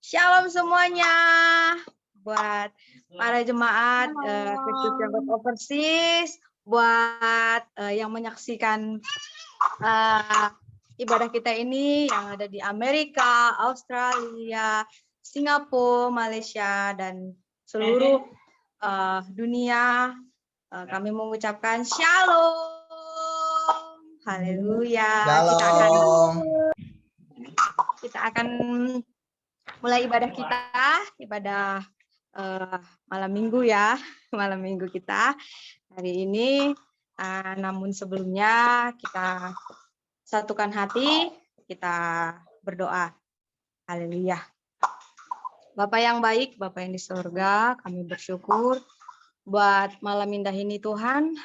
Shalom semuanya buat para jemaat Christian God Overseas, buat yang menyaksikan ibadah kita ini yang ada di Amerika, Australia, Singapura, Malaysia, dan seluruh dunia. Kami mengucapkan Shalom, Haleluya. Kita akan mulai ibadah kita, ibadah malam minggu ya, malam minggu kita hari ini. Namun sebelumnya kita satukan hati, kita berdoa. Haleluya. Bapak yang baik, Bapak yang di surga, kami bersyukur buat malam indah ini Tuhan.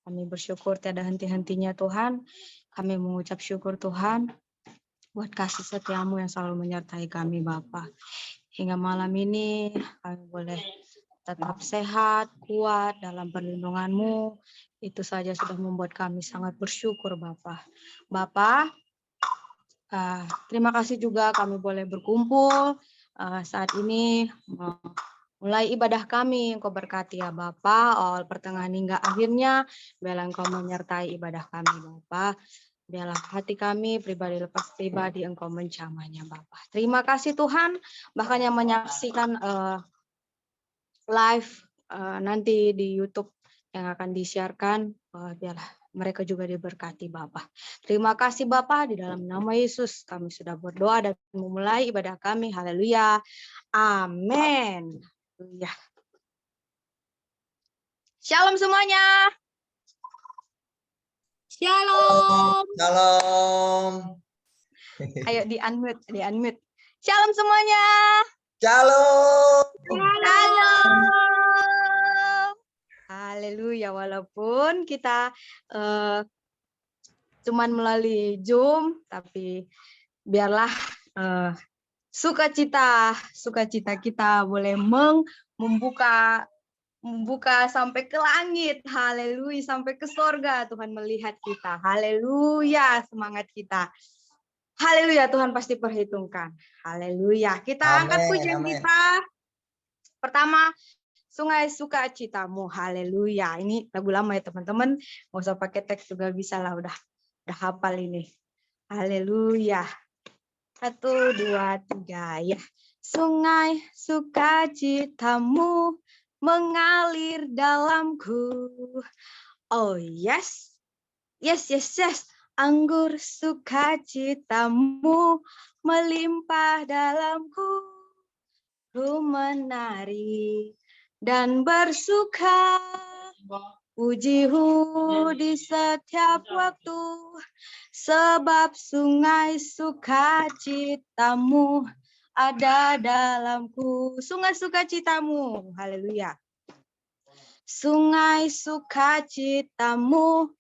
Kami bersyukur tiada henti-hentinya Tuhan. Kami mengucap syukur Tuhan buat kasih setiamu yang selalu menyertai kami Bapa. Hingga malam ini kami boleh tetap sehat, kuat dalam perlindungan-Mu. Itu saja sudah membuat kami sangat bersyukur Bapa. Bapa, terima kasih juga kami boleh berkumpul saat ini. Mulai ibadah kami, Engkau berkati ya Bapa, awal pertengahan hingga akhirnya, biarlah Engkau menyertai ibadah kami Bapa. Biarlah hati kami pribadi lepas pribadi Engkau menjamahnya Bapa. Terima kasih Tuhan, bahkan yang menyaksikan live nanti di YouTube yang akan disiarkan, biarlah mereka juga diberkati Bapa. Terima kasih Bapa, di dalam nama Yesus kami sudah berdoa dan memulai ibadah kami. Haleluya. Amin. Haleluya. Shalom semuanya. Shalom. Shalom. Ayo di-unmute. Shalom semuanya. Shalom. Shalom. Haleluya, walaupun kita cuman melalui Zoom, tapi biarlah sukacita kita boleh membuka sampai ke langit. Haleluya, sampai ke sorga. Tuhan melihat kita. Haleluya, semangat kita. Haleluya, Tuhan pasti perhitungkan. Haleluya. Kita angkat pujian kita. Pertama, Sungai Sukacitamu. Haleluya. Ini lagu lama ya teman-teman. Nggak usah pakai teks juga bisa lah. Udah hafal ini. Haleluya. 1, 2, 3 ya. Sungai Sukacitamu mengalir dalamku. Oh yes. Yes. Anggur sukacitamu melimpah dalamku. Ku menari dan bersuka, puji-Mu di setiap waktu, sebab sungai sukacitamu ada dalamku. Sungai sukacitamu, haleluya. Sungai sukacitamu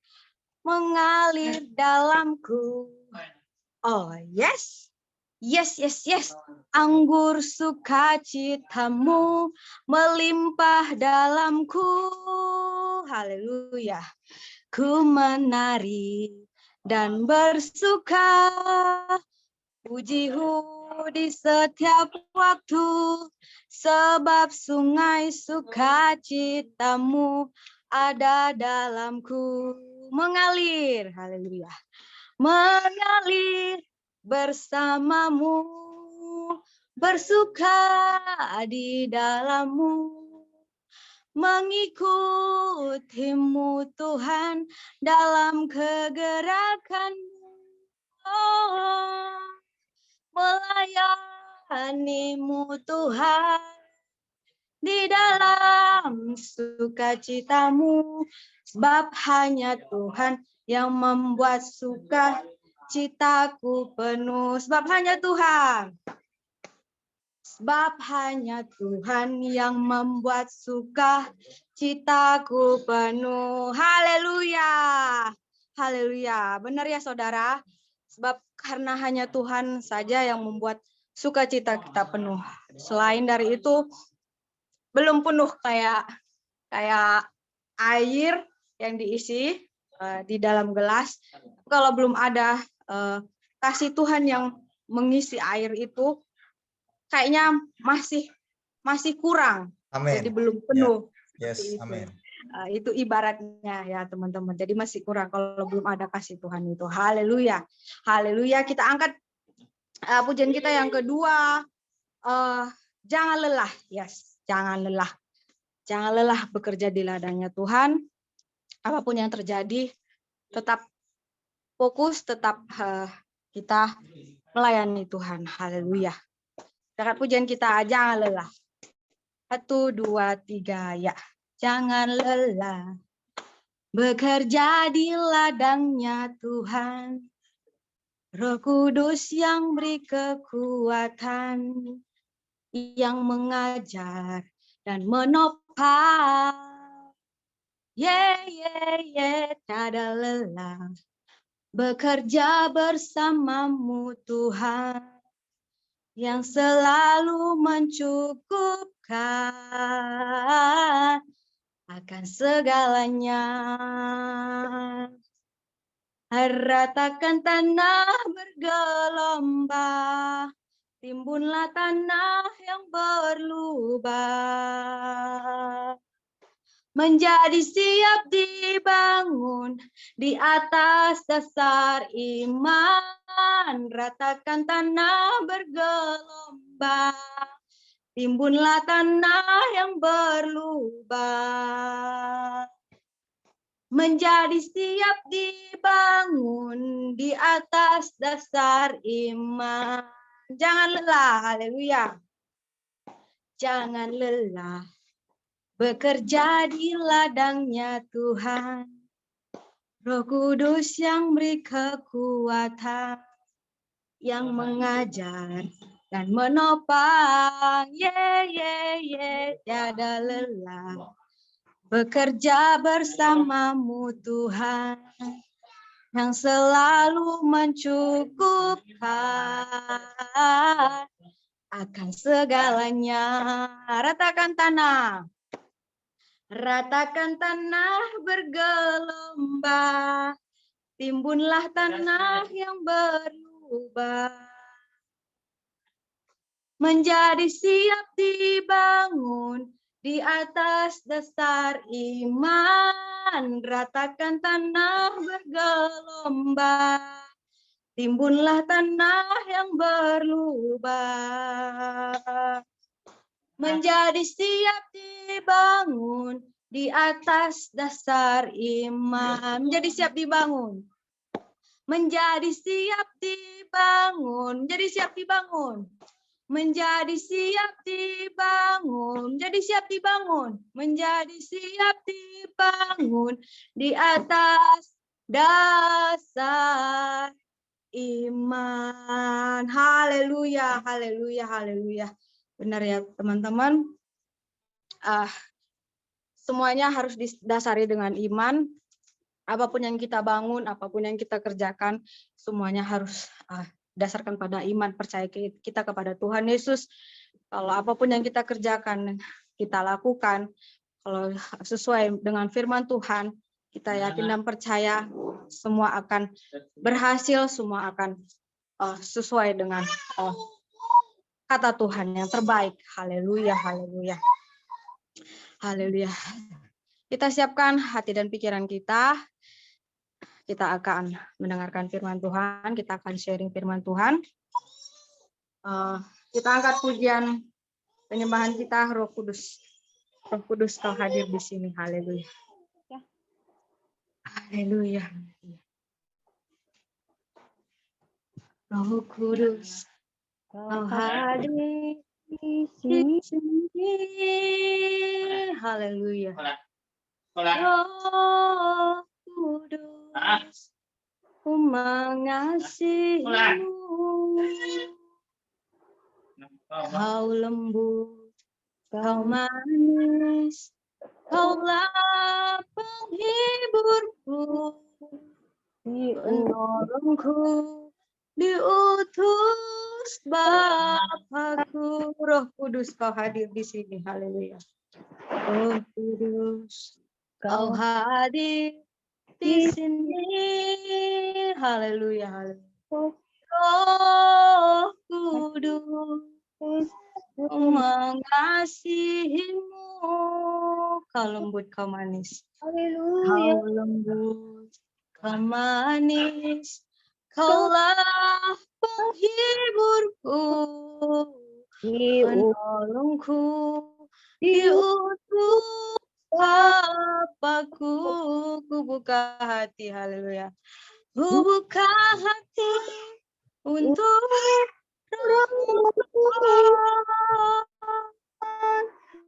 mengalir dalamku. Oh yes. Yes. Anggur sukacitamu melimpah dalamku. Haleluya. Ku menari dan bersuka, puji-Mu di setiap waktu, sebab sungai sukacitamu ada dalamku. Mengalir, haleluya. Mengalir bersamamu, bersuka di dalam-Mu, mengikutimu Tuhan dalam kegerakan-Mu, melayani-Mu Tuhan di dalam sukacitamu, sebab hanya Tuhan yang membuat sukacitaku penuh. Sebab hanya Tuhan yang membuat sukacitaku penuh. Haleluya. Haleluya. Benar ya saudara? Sebab karena hanya Tuhan saja yang membuat sukacita kita penuh. Selain dari itu, belum penuh kayak air yang diisi di dalam gelas. Kalau belum ada kasih Tuhan yang mengisi air itu, kayaknya masih kurang, jadi Amin. belum penuh. Yes, Seperti itu. amin. Itu ibaratnya ya teman-teman. Jadi masih kurang kalau belum ada kasih Tuhan itu. Haleluya, haleluya. Kita angkat pujian kita yang kedua. Jangan lelah, yes, jangan lelah. Jangan lelah bekerja di ladangnya Tuhan. Apapun yang terjadi, tetap fokus, tetap kita melayani Tuhan. Haleluya. Dekat pujian kita, jangan lelah. 1, 2, 3, ya. Jangan lelah bekerja di ladangnya Tuhan. Roh Kudus yang beri kekuatan, yang mengajar dan menopang. Tiada lelah bekerja bersamamu Tuhan, yang selalu mencukupkan akan segalanya. Ratakan tanah bergelombang, timbunlah tanah yang berlubang, menjadi siap dibangun di atas dasar iman. Ratakan tanah bergelombang, timbunlah tanah yang berlubang, menjadi siap dibangun di atas dasar iman. Jangan lelah, haleluya. Jangan lelah bekerja di ladangnya Tuhan. Roh Kudus yang beri kekuatan, yang mengajar dan menopang. Tiada lelah bekerja bersamamu Tuhan, yang selalu mencukupkan akan segalanya. Ratakan tanah. Ratakan tanah bergelombang, timbunlah tanah yang berlubang, menjadi siap dibangun di atas dasar iman. Ratakan tanah bergelombang, timbunlah tanah yang berlubang, menjadi siap dibangun di atas dasar iman. Menjadi siap dibangun. Menjadi siap dibangun. Menjadi siap dibangun. Menjadi siap dibangun. Menjadi siap dibangun. Menjadi siap dibangun di atas dasar iman. Haleluya, haleluya, haleluya. Benar ya teman-teman. Semuanya harus didasari dengan iman. Apapun yang kita bangun, apapun yang kita kerjakan, semuanya harus dasarkan pada iman, percaya kita kepada Tuhan Yesus. Kalau apapun yang kita kerjakan, kita lakukan, kalau sesuai dengan firman Tuhan, kita yakin dan percaya semua akan berhasil, semua akan sesuai dengan kata Tuhan yang terbaik. Haleluya, haleluya. Haleluya. Kita siapkan hati dan pikiran kita. Kita akan mendengarkan firman Tuhan. Kita akan sharing firman Tuhan. Kita angkat pujian penyembahan kita, Roh Kudus. Roh Kudus kau hadir di sini. Haleluya. Haleluya. Roh Kudus kau hadir di sini. Haleluya. Roh Kudus, ku mengasihimu. Kau lembut, kau manis, kaulah penghiburku, penolongku, diutus Bapakku. Roh Kudus kau hadir di sini. Haleluya. Roh Kudus kau hadir di sini. Haleluya, haleluya. Roh Kudus mengasihimu. Kau lembut, kau manis. Kau lembut, kau manis. Kaulah penghiburku, penolongku, diutus Bapakku. Ku buka hati, haleluya. Ku buka hati untuk rohmu.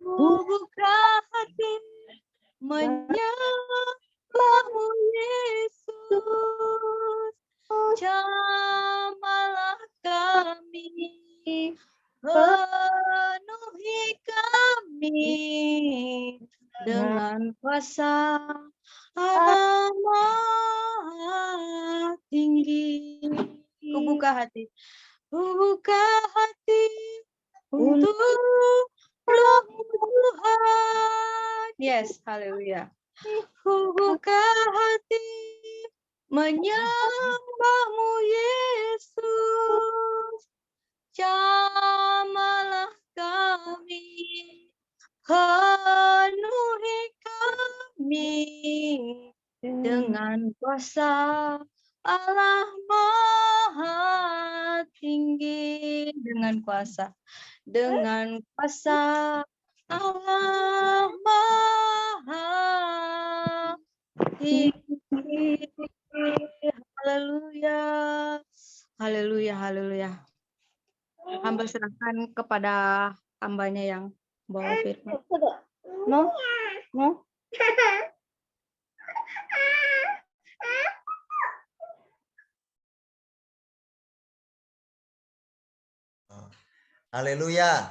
Ku buka hati menyembahmu Yesus. Jamalah kami, penuhi kami dengan kuasa Allah Maha Tinggi. Ku buka hati untuk Roh-Mu Tuhan. Yes, haleluya. Ku buka hati menyembahmu Yesus. Jamalah kami, penuhi kami dengan kuasa Allah Maha Tinggi. Dengan kuasa Allah Maha Tinggi. Haleluya. Haleluya, haleluya. Hamba serahkan kepada hambanya yang bawa firman. No? Haleluya.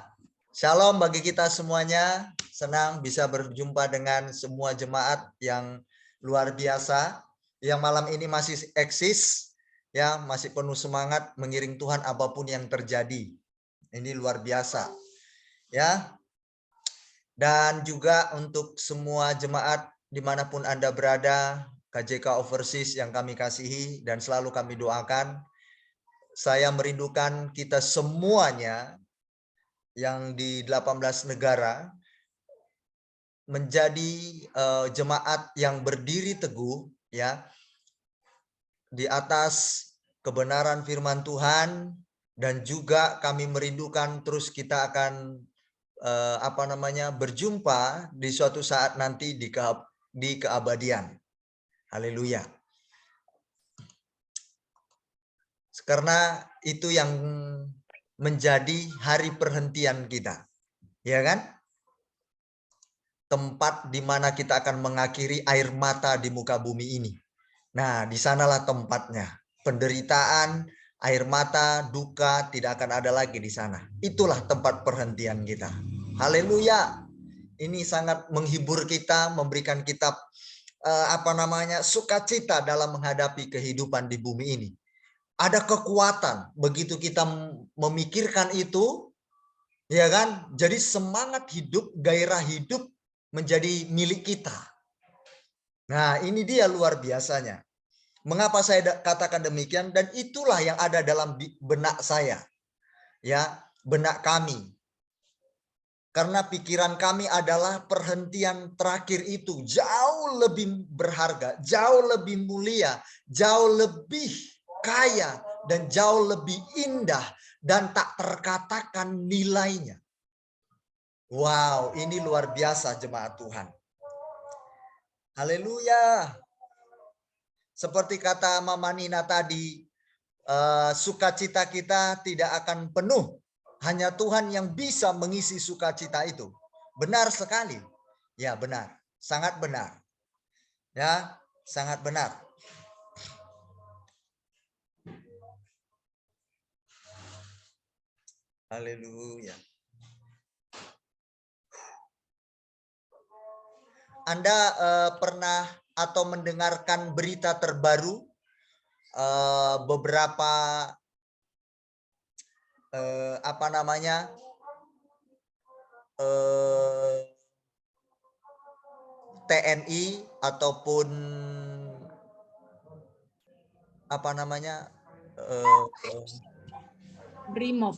Shalom bagi kita semuanya. Senang bisa berjumpa dengan semua jemaat yang luar biasa. Yang malam ini masih eksis. Ya, masih penuh semangat mengiring Tuhan apapun yang terjadi. Ini luar biasa. Ya. Dan juga untuk semua jemaat dimanapun Anda berada, KJK Overseas yang kami kasihi dan selalu kami doakan. Saya merindukan kita semuanya yang di 18 negara menjadi jemaat yang berdiri teguh ya di atas kebenaran firman Tuhan, dan juga kami merindukan terus kita akan berjumpa di suatu saat nanti di keabadian. Haleluya. Karena itu yang menjadi hari perhentian kita. Ya kan? Tempat di mana kita akan mengakhiri air mata di muka bumi ini. Nah, di sanalah tempatnya. Penderitaan, air mata, duka tidak akan ada lagi di sana. Itulah tempat perhentian kita. Haleluya. Ini sangat menghibur kita, memberikan kita sukacita dalam menghadapi kehidupan di bumi ini. Ada kekuatan begitu kita memikirkan itu, ya kan? Jadi semangat hidup, gairah hidup menjadi milik kita. Nah, ini dia luar biasanya. Mengapa saya katakan demikian? Dan itulah yang ada dalam benak saya. Ya, benak kami. Karena pikiran kami adalah perhentian terakhir itu jauh lebih berharga, jauh lebih mulia, jauh lebih kaya, dan jauh lebih indah, dan tak terkatakan nilainya. Wow, ini luar biasa jemaat Tuhan. Haleluya. Seperti kata Mama Nina tadi, sukacita kita tidak akan penuh. Hanya Tuhan yang bisa mengisi sukacita itu. Benar sekali. Ya, benar. Sangat benar. Ya, sangat benar. Haleluya. Anda pernah atau mendengarkan berita terbaru beberapa TNI ataupun Brimob.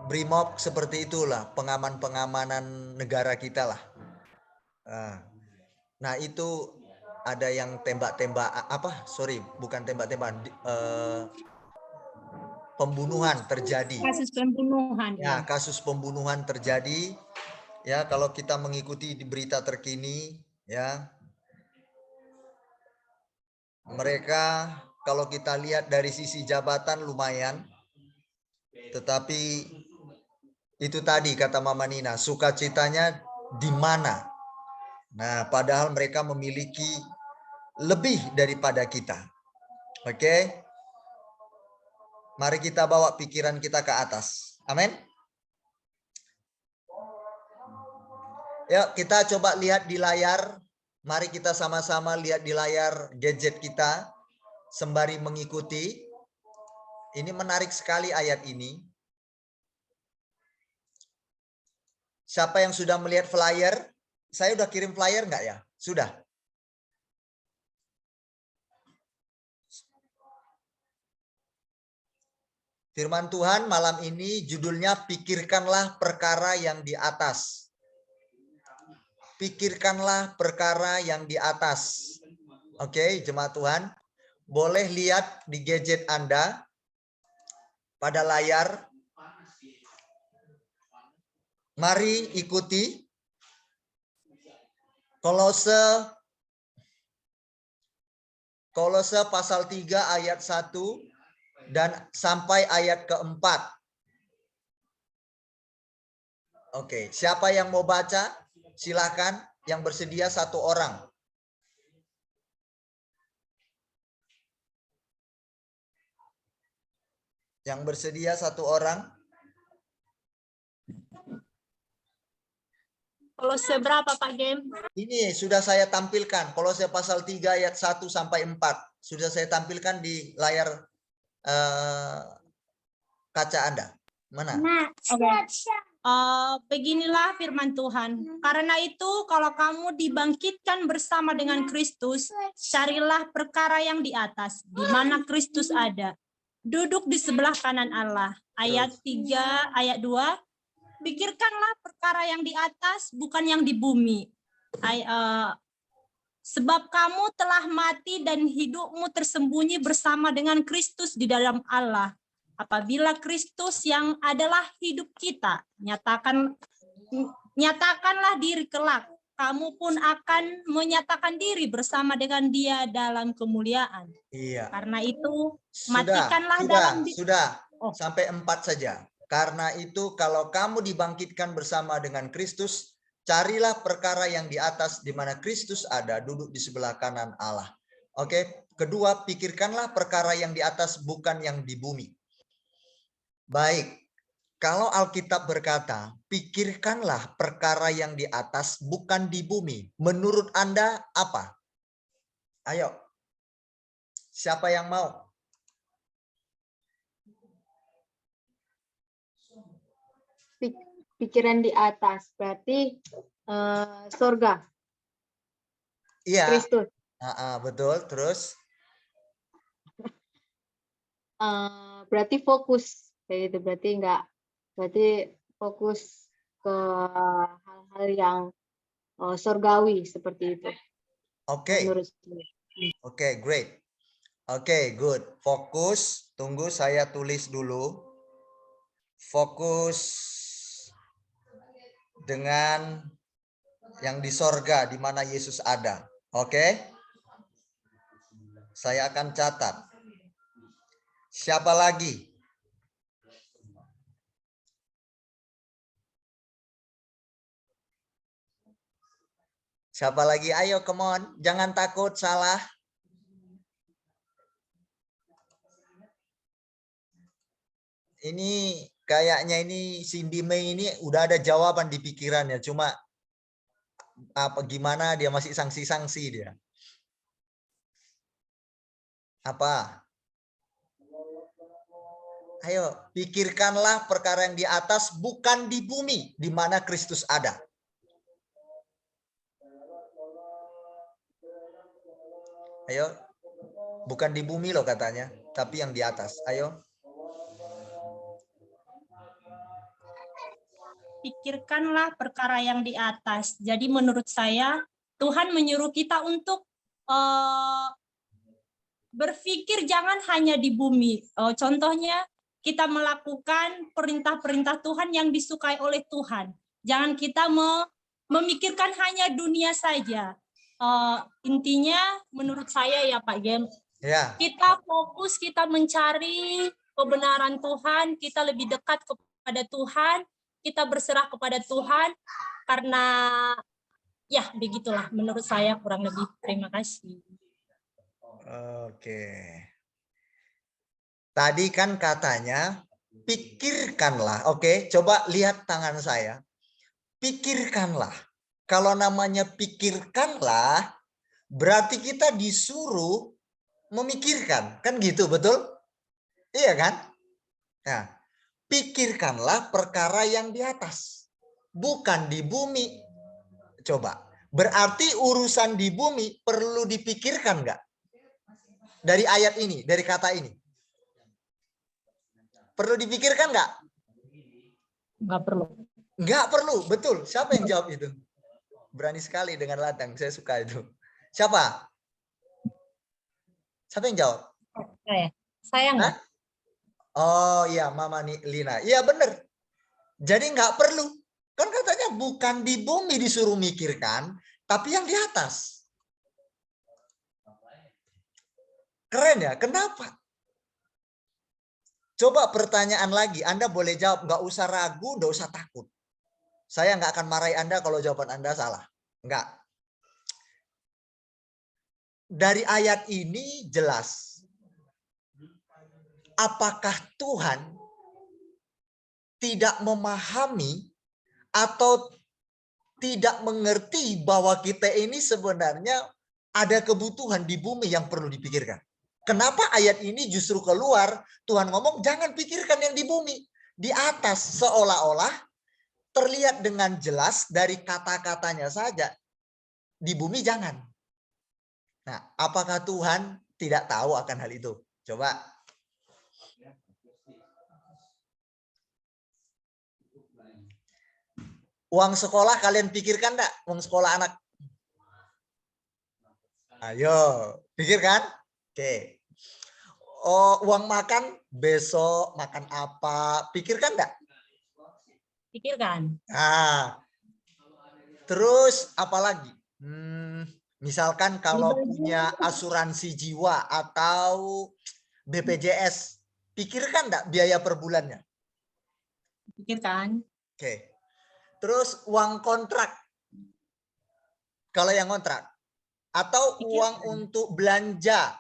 BRIMOB seperti itulah, pengamanan negara kita lah. Nah, itu ada yang tembak-tembak bukan tembak-tembak, pembunuhan terjadi. Kasus pembunuhan. Ya, kasus pembunuhan terjadi. Ya, kalau kita mengikuti di berita terkini, ya, mereka kalau kita lihat dari sisi jabatan lumayan, tetapi itu tadi kata Mama Nina, sukacitanya di mana? Nah, padahal mereka memiliki lebih daripada kita. Oke? Mari kita bawa pikiran kita ke atas. Amin. Yuk, kita coba lihat di layar. Mari kita sama-sama lihat di layar gadget kita sembari mengikuti. Ini menarik sekali ayat ini. Siapa yang sudah melihat flyer? Saya udah kirim flyer enggak ya? Sudah. Firman Tuhan malam ini judulnya pikirkanlah perkara yang di atas. Pikirkanlah perkara yang di atas. Oke, jemaat Tuhan. Boleh lihat di gadget Anda pada layar. Mari ikuti Kolose pasal 3 ayat 1 dan sampai ayat keempat. Oke, siapa yang mau baca? Silakan, yang bersedia satu orang. Yang bersedia satu orang. Kolose berapa Pak Gem? Ini sudah saya tampilkan. Kolose pasal 3 ayat 1 sampai 4. Sudah saya tampilkan di layar kaca Anda. Mana? Beginilah firman Tuhan. Karena itu kalau kamu dibangkitkan bersama dengan Kristus, carilah perkara yang di atas, di mana Kristus ada. Duduk di sebelah kanan Allah. Ayat 3, ayat 2. Pikirkanlah perkara yang di atas, bukan yang di bumi. Sebab kamu telah mati dan hidupmu tersembunyi bersama dengan Kristus di dalam Allah. Apabila Kristus yang adalah hidup kita, nyatakanlah diri kelak. Kamu pun akan menyatakan diri bersama dengan Dia dalam kemuliaan. Iya. Karena itu, matikanlah dalam sampai 4 saja. Karena itu kalau kamu dibangkitkan bersama dengan Kristus, carilah perkara yang di atas di mana Kristus ada, duduk di sebelah kanan Allah. Oke, kedua, pikirkanlah perkara yang di atas, bukan yang di bumi. Baik, kalau Alkitab berkata, pikirkanlah perkara yang di atas, bukan di bumi. Menurut Anda apa? Ayo, siapa yang mau? Pikiran di atas berarti surga. Iya. Kristus. Betul. Terus? Berarti fokus kayak gitu. Berarti fokus ke hal-hal yang surgawi seperti itu. Oke. Oke, great. Oke, good. Fokus. Tunggu saya tulis dulu. Fokus dengan yang di sorga, di mana Yesus ada. Oke? Saya akan catat. Siapa lagi? Siapa lagi? Ayo, come on. Jangan takut salah. Ini kayaknya ini Cindy May ini udah ada jawaban di pikirannya. Cuma gimana dia masih sanksi-sanksi dia. Apa? Ayo, pikirkanlah perkara yang di atas, bukan di bumi, di mana Kristus ada. Ayo, bukan di bumi loh katanya, tapi yang di atas. Ayo. pikirkanlah perkara yang di atas. Jadi menurut saya Tuhan menyuruh kita untuk berpikir jangan hanya di bumi. Contohnya kita melakukan perintah-perintah Tuhan yang disukai oleh Tuhan. Jangan kita memikirkan hanya dunia saja. Intinya menurut saya ya Pak Gem, Ya. kita fokus, kita mencari kebenaran Tuhan, kita lebih dekat kepada Tuhan, kita berserah kepada Tuhan, karena ya begitulah menurut saya kurang lebih. Terima kasih. Oke. Tadi kan katanya pikirkanlah. Oke, coba lihat tangan saya. Pikirkanlah. Kalau namanya pikirkanlah, berarti kita disuruh memikirkan. Kan gitu, betul? Iya kan? Nah, pikirkanlah perkara yang di atas. Bukan di bumi. Coba. Berarti urusan di bumi perlu dipikirkan nggak? Dari ayat ini, dari kata ini. Perlu dipikirkan nggak? Nggak perlu. Nggak perlu, betul. Siapa yang jawab itu? Berani sekali dengan ladang, saya suka itu. Siapa? Siapa yang jawab? Saya nggak. Oh iya, Mama Lina. Iya benar. Jadi nggak perlu. Kan katanya bukan di bumi disuruh mikirkan, tapi yang di atas. Keren ya, kenapa? Coba pertanyaan lagi, Anda boleh jawab, nggak usah ragu, nggak usah takut. Saya nggak akan marahi Anda kalau jawaban Anda salah. Nggak. Dari ayat ini jelas. Apakah Tuhan tidak memahami atau tidak mengerti bahwa kita ini sebenarnya ada kebutuhan di bumi yang perlu dipikirkan? Kenapa ayat ini justru keluar, Tuhan ngomong jangan pikirkan yang di bumi. Di atas seolah-olah terlihat dengan jelas dari kata-katanya saja. Di bumi jangan. Nah, apakah Tuhan tidak tahu akan hal itu? Coba. Uang sekolah kalian pikirkan enggak? Uang sekolah anak. Ayo, pikirkan. Oke. Oh, uang makan besok makan apa? Pikirkan enggak? Pikirkan. Nah, terus apa lagi? Misalkan kalau punya asuransi jiwa atau BPJS, pikirkan enggak biaya per bulannya? Pikirkan. Oke. Terus uang kontrak. Kalau yang kontrak. Atau uang untuk belanja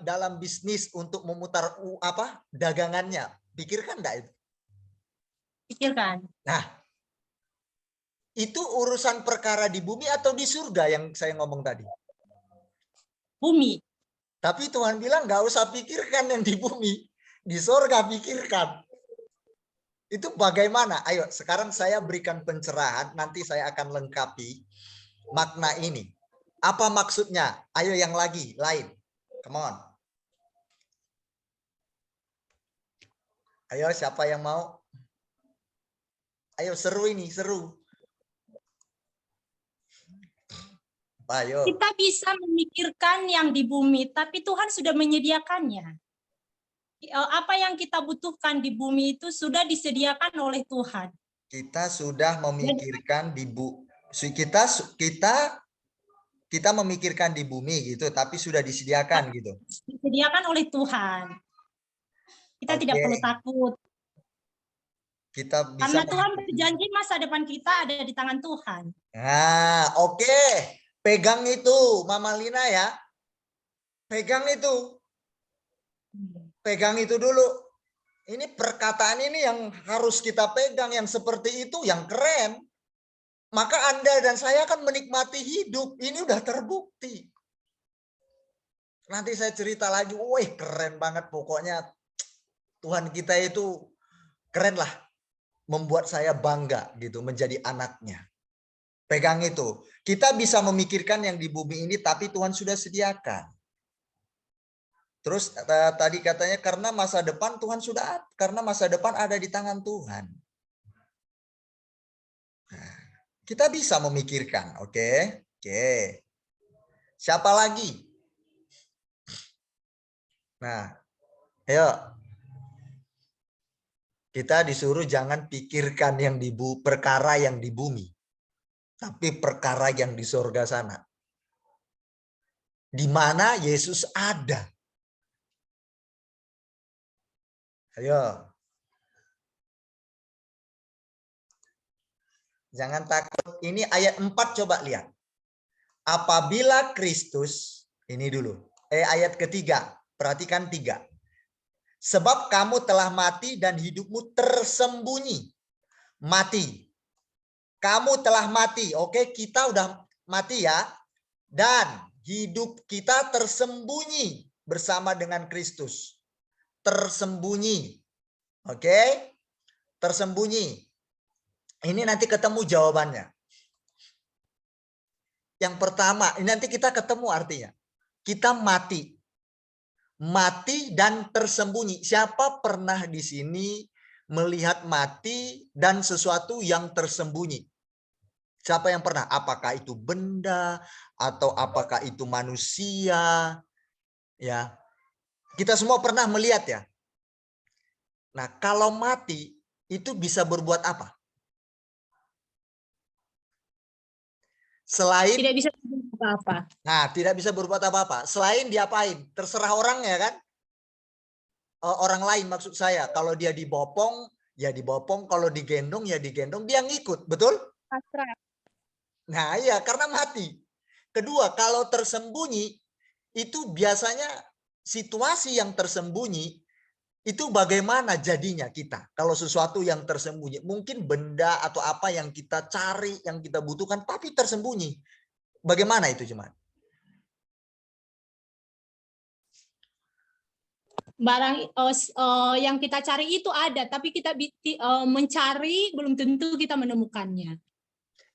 dalam bisnis untuk memutar dagangannya. Pikirkan enggak itu? Pikirkan. Nah, itu urusan perkara di bumi atau di surga yang saya ngomong tadi? Bumi. Tapi Tuhan bilang nggak usah pikirkan yang di bumi. Di surga pikirkan. Itu bagaimana? Ayo, sekarang saya berikan pencerahan. Nanti saya akan lengkapi makna ini. Apa maksudnya? Ayo yang lain. Come on. Ayo, siapa yang mau? Ayo, seru ini, seru. Ayo. Kita bisa memikirkan yang di bumi, tapi Tuhan sudah menyediakannya. Apa yang kita butuhkan di bumi itu sudah disediakan oleh Tuhan. Kita sudah memikirkan kita memikirkan di bumi gitu, tapi sudah disediakan gitu. Disediakan oleh Tuhan. Kita tidak perlu takut. Kita bisa. Karena Tuhan berjanji masa depan kita ada di tangan Tuhan. Nah, oke. Pegang itu, Mama Lina ya. Pegang itu. Pegang itu dulu. Ini perkataan ini yang harus kita pegang, yang seperti itu, yang keren. Maka Anda dan saya akan menikmati hidup. Ini udah terbukti. Nanti saya cerita lagi, wih keren banget pokoknya. Tuhan kita itu keren lah. Membuat saya bangga gitu, menjadi anaknya. Pegang itu. Kita bisa memikirkan yang di bumi ini, tapi Tuhan sudah sediakan. Terus tadi katanya karena masa depan Tuhan karena masa depan ada di tangan Tuhan. Kita bisa memikirkan, oke? Oke. Siapa lagi? Nah, ayo. Kita disuruh jangan pikirkan yang perkara yang di bumi, tapi perkara yang di surga sana. Di mana Yesus ada. Ayo. Jangan takut. Ini ayat 4 coba lihat. Apabila Kristus, ini dulu. Ayat ketiga. Perhatikan 3. Sebab kamu telah mati dan hidupmu tersembunyi. Mati. Kamu telah mati. Oke, kita udah mati ya. Dan hidup kita tersembunyi bersama dengan Kristus. Tersembunyi. Oke? Tersembunyi. Ini nanti ketemu jawabannya. Yang pertama, ini nanti kita ketemu artinya. Kita mati. Mati dan tersembunyi. Siapa pernah di sini melihat mati dan sesuatu yang tersembunyi? Siapa yang pernah? Apakah itu benda atau apakah itu manusia? Ya. Kita semua pernah melihat ya. Nah, kalau mati itu bisa berbuat apa? Selain Tidak bisa apa-apa. Nah, tidak bisa berbuat apa-apa. Selain diapain? Terserah orang ya kan? Orang lain maksud saya. Kalau dia dibopong, ya dibopong. Kalau digendong, ya digendong. Dia ngikut, betul? Pasrah. Nah, iya, karena mati. Kedua, kalau tersembunyi, itu biasanya situasi yang tersembunyi, itu bagaimana jadinya kita? Kalau sesuatu yang tersembunyi, mungkin benda atau apa yang kita cari, yang kita butuhkan, tapi tersembunyi. Bagaimana itu, Jemaat? Barang yang kita cari itu ada, tapi kita mencari belum tentu kita menemukannya.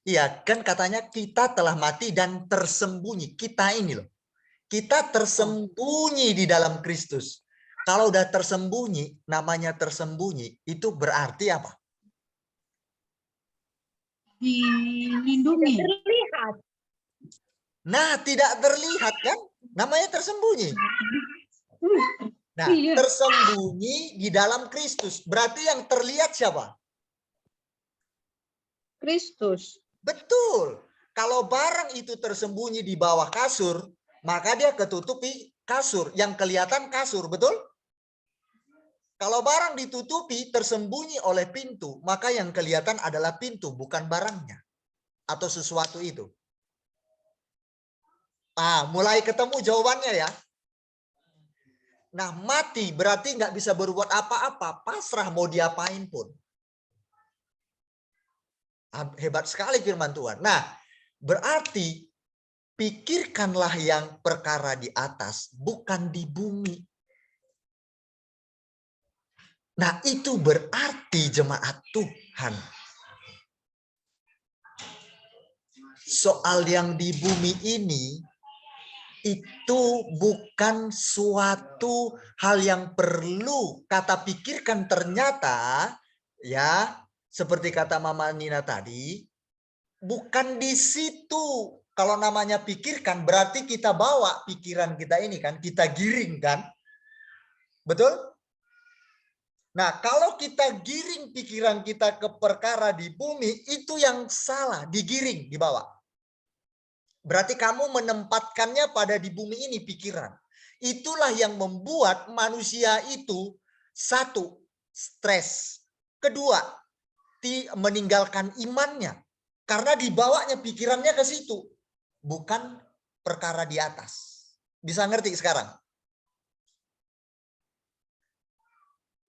Iya, kan katanya kita telah mati dan tersembunyi. Kita ini loh. Kita tersembunyi di dalam Kristus. Kalau udah tersembunyi, namanya tersembunyi, itu berarti apa? Dilindungi. Terlihat. Nah, tidak terlihat kan? Namanya tersembunyi. Nah, Iya. tersembunyi di dalam Kristus. Berarti yang terlihat siapa? Kristus. Betul. Kalau barang itu tersembunyi di bawah kasur, maka dia ketutupi kasur. Yang kelihatan kasur, betul? Kalau barang ditutupi, tersembunyi oleh pintu, maka yang kelihatan adalah pintu, bukan barangnya. Atau sesuatu itu. Mulai ketemu jawabannya ya. Nah, mati berarti nggak bisa berbuat apa-apa. Pasrah mau diapain pun. Hebat sekali firman Tuhan. Nah, berarti pikirkanlah yang perkara di atas, bukan di bumi. Nah, itu berarti jemaat Tuhan. Soal yang di bumi ini, itu bukan suatu hal yang perlu kata pikirkan. Ternyata, ya, seperti kata Mama Nina tadi, bukan di situ. Kalau namanya pikirkan, berarti kita bawa pikiran kita ini kan, kita giring kan. Betul? Nah, kalau kita giring pikiran kita ke perkara di bumi, itu yang salah, digiring, dibawa. Berarti kamu menempatkannya pada di bumi ini pikiran. Itulah yang membuat manusia itu, satu, stres. Kedua, meninggalkan imannya. Karena dibawanya pikirannya ke situ. Bukan perkara di atas. Bisa ngerti sekarang?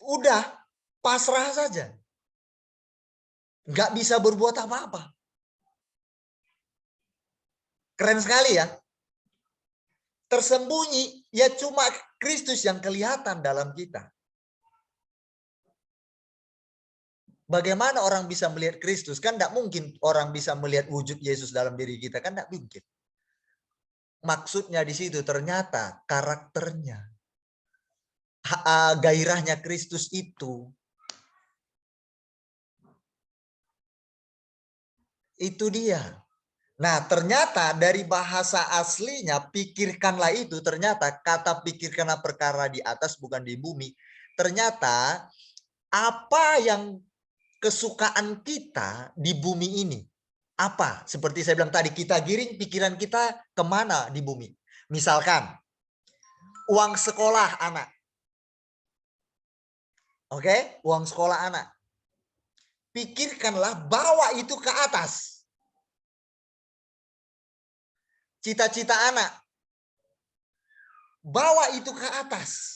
Udah, pasrah saja. Nggak bisa berbuat apa-apa. Keren sekali ya. Tersembunyi, ya cuma Kristus yang kelihatan dalam kita. Bagaimana orang bisa melihat Kristus? Kan tidak mungkin orang bisa melihat wujud Yesus dalam diri kita. Kan tidak mungkin. Maksudnya di situ ternyata karakternya. Gairahnya Kristus itu. Itu dia. Nah, ternyata dari bahasa aslinya pikirkanlah itu, ternyata kata pikirkanlah perkara di atas bukan di bumi. Ternyata apa yang kesukaan kita di bumi ini? Apa? Seperti saya bilang tadi, kita giring pikiran kita kemana di bumi? Misalkan, uang sekolah anak. Oke, uang sekolah anak. Pikirkanlah bawa itu ke atas. Cita-cita anak. Bawa itu ke atas.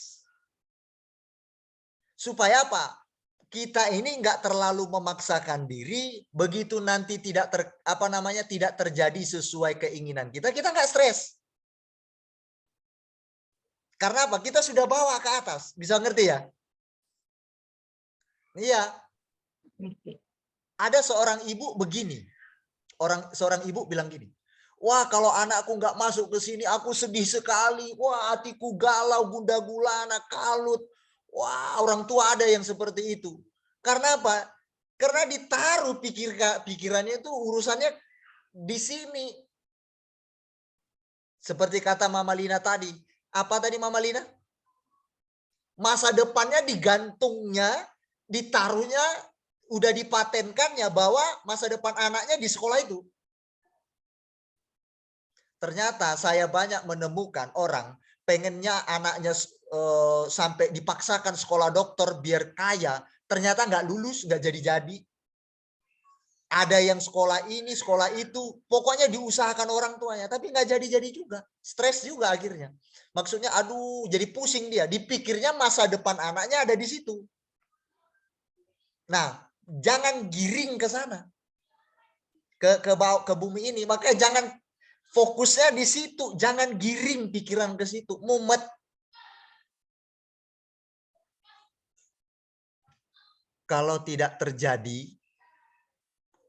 Supaya apa? Kita ini nggak terlalu memaksakan diri, begitu nanti tidak tidak terjadi sesuai keinginan kita nggak stres. Karena apa? Kita sudah bawa ke atas. Bisa ngerti ya? Iya. Ada seorang ibu begini. Seorang ibu bilang gini. Wah, kalau anakku nggak masuk ke sini, aku sedih sekali. Wah, hatiku galau, gundah gulana, kalut. Wah, orang tua ada yang seperti itu. Karena apa? Karena ditaruh pikirannya itu urusannya di sini. Seperti kata Mama Lina tadi. Apa tadi Mama Lina? Masa depannya digantungnya, ditaruhnya, udah dipatenkannya bahwa masa depan anaknya di sekolah itu. Ternyata saya banyak menemukan orang pengennya anaknya sampai dipaksakan sekolah dokter biar kaya, ternyata nggak lulus, nggak jadi-jadi. Ada yang sekolah ini, sekolah itu, pokoknya diusahakan orang tuanya, tapi nggak jadi-jadi juga. Stres juga akhirnya. Maksudnya, aduh, jadi pusing dia. Dipikirnya masa depan anaknya ada di situ. Nah, jangan giring ke sana. Ke bumi ini. Makanya jangan fokusnya di situ. Jangan giring pikiran ke situ. Mumet. Kalau tidak terjadi,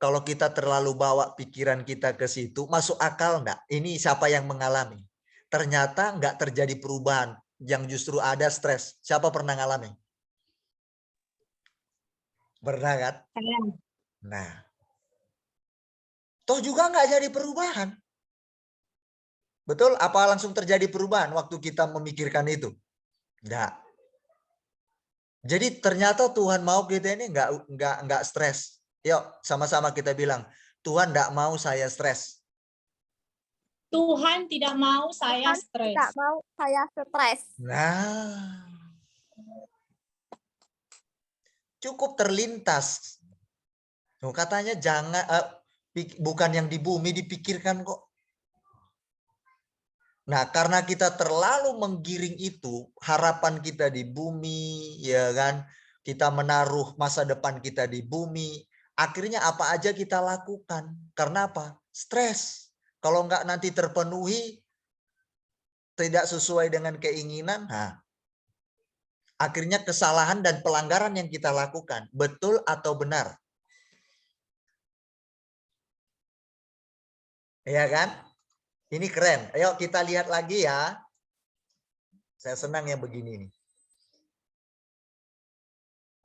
kalau kita terlalu bawa pikiran kita ke situ, masuk akal enggak? Ini siapa yang mengalami? Ternyata enggak terjadi perubahan, yang justru ada stres. Siapa pernah ngalamin? Pernah kan? Nah, toh juga enggak jadi perubahan. Betul? Apa langsung terjadi perubahan waktu kita memikirkan itu? Enggak. Jadi ternyata Tuhan mau kita ini enggak stres. Yuk, sama-sama kita bilang, Tuhan enggak mau saya stres. Tuhan tidak mau saya Tuhan tidak stres. mau saya stres. Nah, cukup terlintas. Oh, katanya jangan bukan yang di bumi dipikirkan kok. Nah, karena kita terlalu menggiring itu, harapan kita di bumi, ya kan? Kita menaruh masa depan kita di bumi, akhirnya apa aja kita lakukan. Karena apa? Stres. Kalau enggak nanti terpenuhi, tidak sesuai dengan keinginan, nah, akhirnya kesalahan dan pelanggaran yang kita lakukan. Betul atau benar? Iya kan? Ini keren. Ayo kita lihat lagi ya. Saya senang yang begini nih.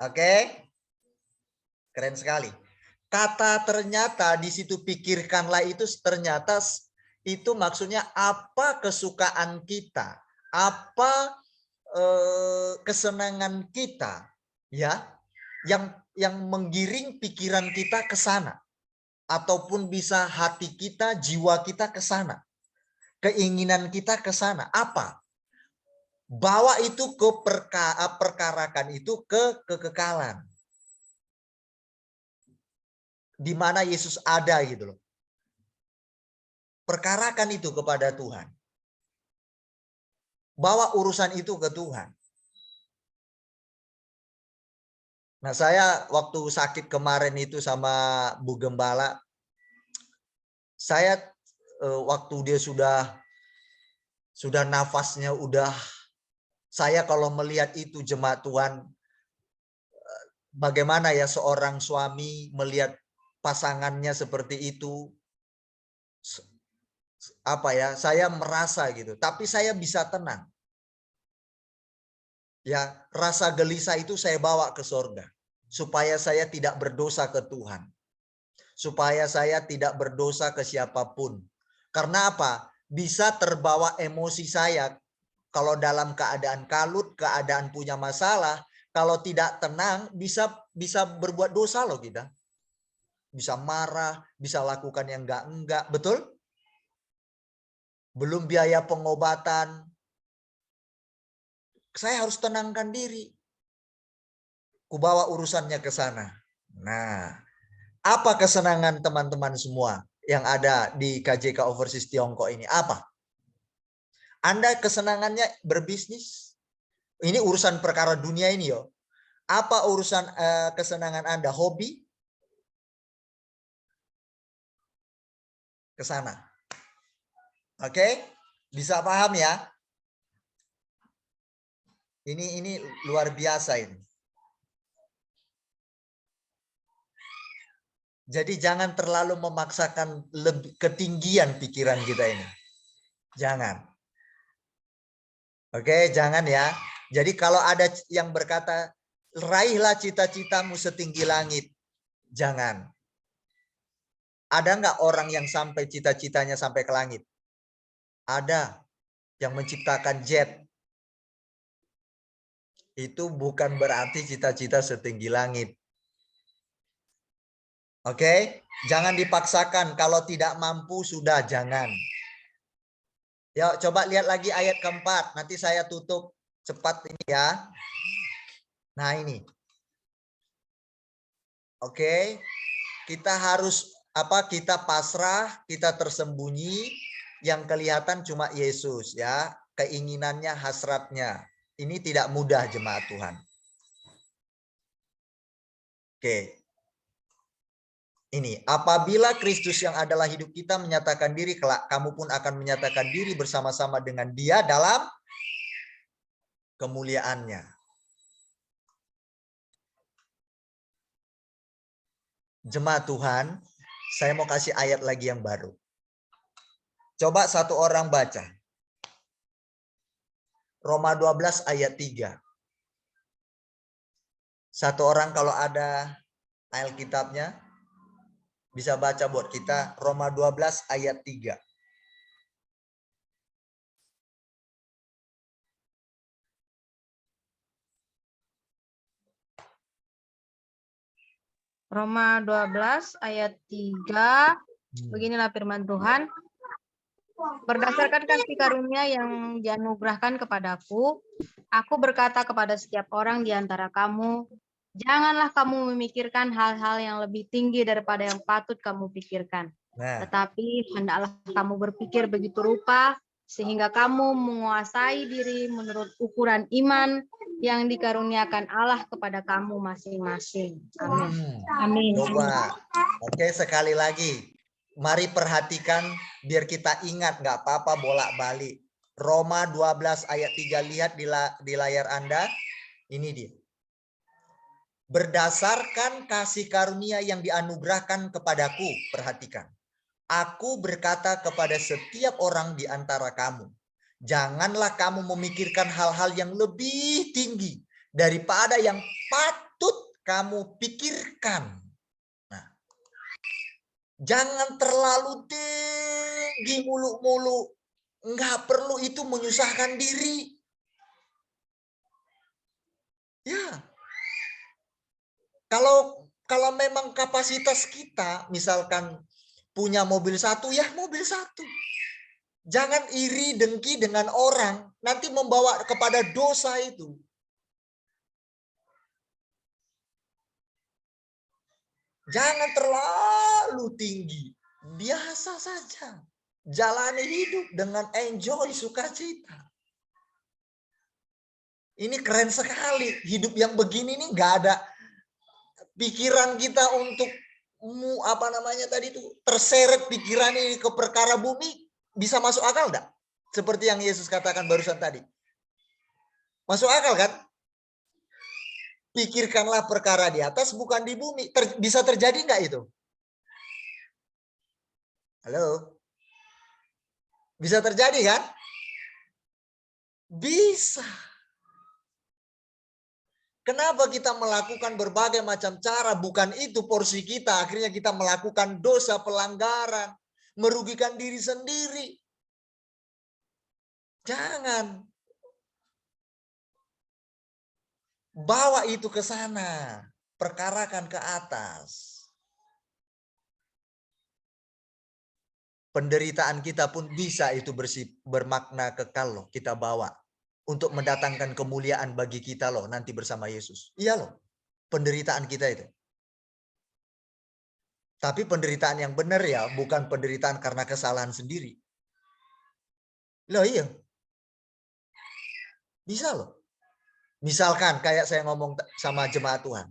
Oke. Keren sekali. Kata ternyata di situ pikirkanlah itu ternyata itu maksudnya apa kesukaan kita, apa kesenangan kita, ya, yang menggiring pikiran kita ke sana, ataupun bisa hati kita, jiwa kita ke sana, keinginan kita ke sana. Apa? Bawa itu ke perkarakan itu ke kekekalan. Di mana Yesus ada gitu loh. Perkarakan itu kepada Tuhan. Bawa urusan itu ke Tuhan. Nah, saya waktu sakit kemarin itu sama Bu Gembala, saya waktu dia sudah nafasnya udah, saya kalau melihat itu jemaat Tuhan, bagaimana ya seorang suami melihat pasangannya seperti itu, apa ya, saya merasa gitu, tapi saya bisa tenang. Ya, rasa gelisah itu saya bawa ke sorga supaya saya tidak berdosa ke Tuhan. supaya saya tidak berdosa ke siapapun. Karena apa? Bisa terbawa emosi saya kalau dalam keadaan kalut, keadaan punya masalah, kalau tidak tenang bisa berbuat dosa loh kita. Bisa marah, bisa lakukan yang enggak, betul? Belum biaya pengobatan. Saya harus tenangkan diri. Kubawa urusannya ke sana. Nah, apa kesenangan teman-teman semua yang ada di KJK Overseas Tiongkok ini? Apa? Anda kesenangannya berbisnis? Ini urusan perkara dunia ini yo. Apa urusan kesenangan Anda? Hobi? Ke sana. Oke? Bisa paham ya? Ini luar biasa ini. Jadi jangan terlalu memaksakan ketinggian pikiran kita ini. Jangan. Oke, jangan ya. Jadi kalau ada yang berkata, raihlah cita-citamu setinggi langit. Jangan. Ada nggak orang yang sampai cita-citanya sampai ke langit? Ada. Yang menciptakan jet. Itu bukan berarti cita-cita setinggi langit. Oke? Jangan dipaksakan. Kalau tidak mampu, sudah jangan. Ya, coba lihat lagi ayat keempat. Nanti saya tutup cepat ini ya. Nah ini. Oke. Kita harus kita pasrah, kita tersembunyi, yang kelihatan cuma Yesus ya, keinginannya, hasratnya. Ini tidak mudah jemaat Tuhan. Oke. Ini, apabila Kristus yang adalah hidup kita menyatakan diri, kelak kamu pun akan menyatakan diri bersama-sama dengan Dia dalam kemuliaannya. Jemaat Tuhan, saya mau kasih ayat lagi yang baru. Coba satu orang baca. Roma 12 ayat 3. Satu orang kalau ada Alkitabnya bisa baca buat kita. Roma 12 ayat 3. Roma 12 ayat 3. Beginilah firman Tuhan. Berdasarkan kasih karunia yang dianugerahkan kepadaku, aku berkata kepada setiap orang di antara kamu, janganlah kamu memikirkan hal-hal yang lebih tinggi daripada yang patut kamu pikirkan. Tetapi hendaklah kamu berpikir begitu rupa, sehingga kamu menguasai diri menurut ukuran iman yang dikaruniakan Allah kepada kamu masing-masing. Amin. Amin. Coba. Oke, sekali lagi. Mari perhatikan biar kita ingat, nggak apa-apa bolak-balik. Roma 12 ayat 3, lihat di layar Anda. Ini dia. Berdasarkan kasih karunia yang dianugerahkan kepadaku, perhatikan. Aku berkata kepada setiap orang di antara kamu, janganlah kamu memikirkan hal-hal yang lebih tinggi daripada yang patut kamu pikirkan. Jangan terlalu tinggi mulu-mulu. Enggak perlu, itu menyusahkan diri. Ya. Kalau memang kapasitas kita, misalkan punya mobil satu, ya mobil satu. Jangan iri dengki dengan orang, nanti membawa kepada dosa itu. Jangan terlalu tinggi. Biasa saja. Jalani hidup dengan enjoy, sukacita. Ini keren sekali. Hidup yang begini nih nggak ada pikiran kita untuk terseret pikiran ini ke perkara bumi. Bisa masuk akal enggak? Seperti yang Yesus katakan barusan tadi. Masuk akal kan? Pikirkanlah perkara di atas, bukan di bumi. Bisa terjadi enggak itu? Halo? Bisa terjadi kan? Bisa. Kenapa kita melakukan berbagai macam cara? Bukan itu porsi kita. Akhirnya kita melakukan dosa, pelanggaran, merugikan diri sendiri. Jangan. Bawa itu ke sana. Perkarakan ke atas. Penderitaan kita pun bisa itu bermakna kekal loh. Kita bawa. Untuk mendatangkan kemuliaan bagi kita loh nanti bersama Yesus. Iya loh. Penderitaan kita itu. Tapi penderitaan yang benar ya, bukan penderitaan karena kesalahan sendiri. Loh iya. Bisa loh. Misalkan kayak saya ngomong sama jemaat Tuhan.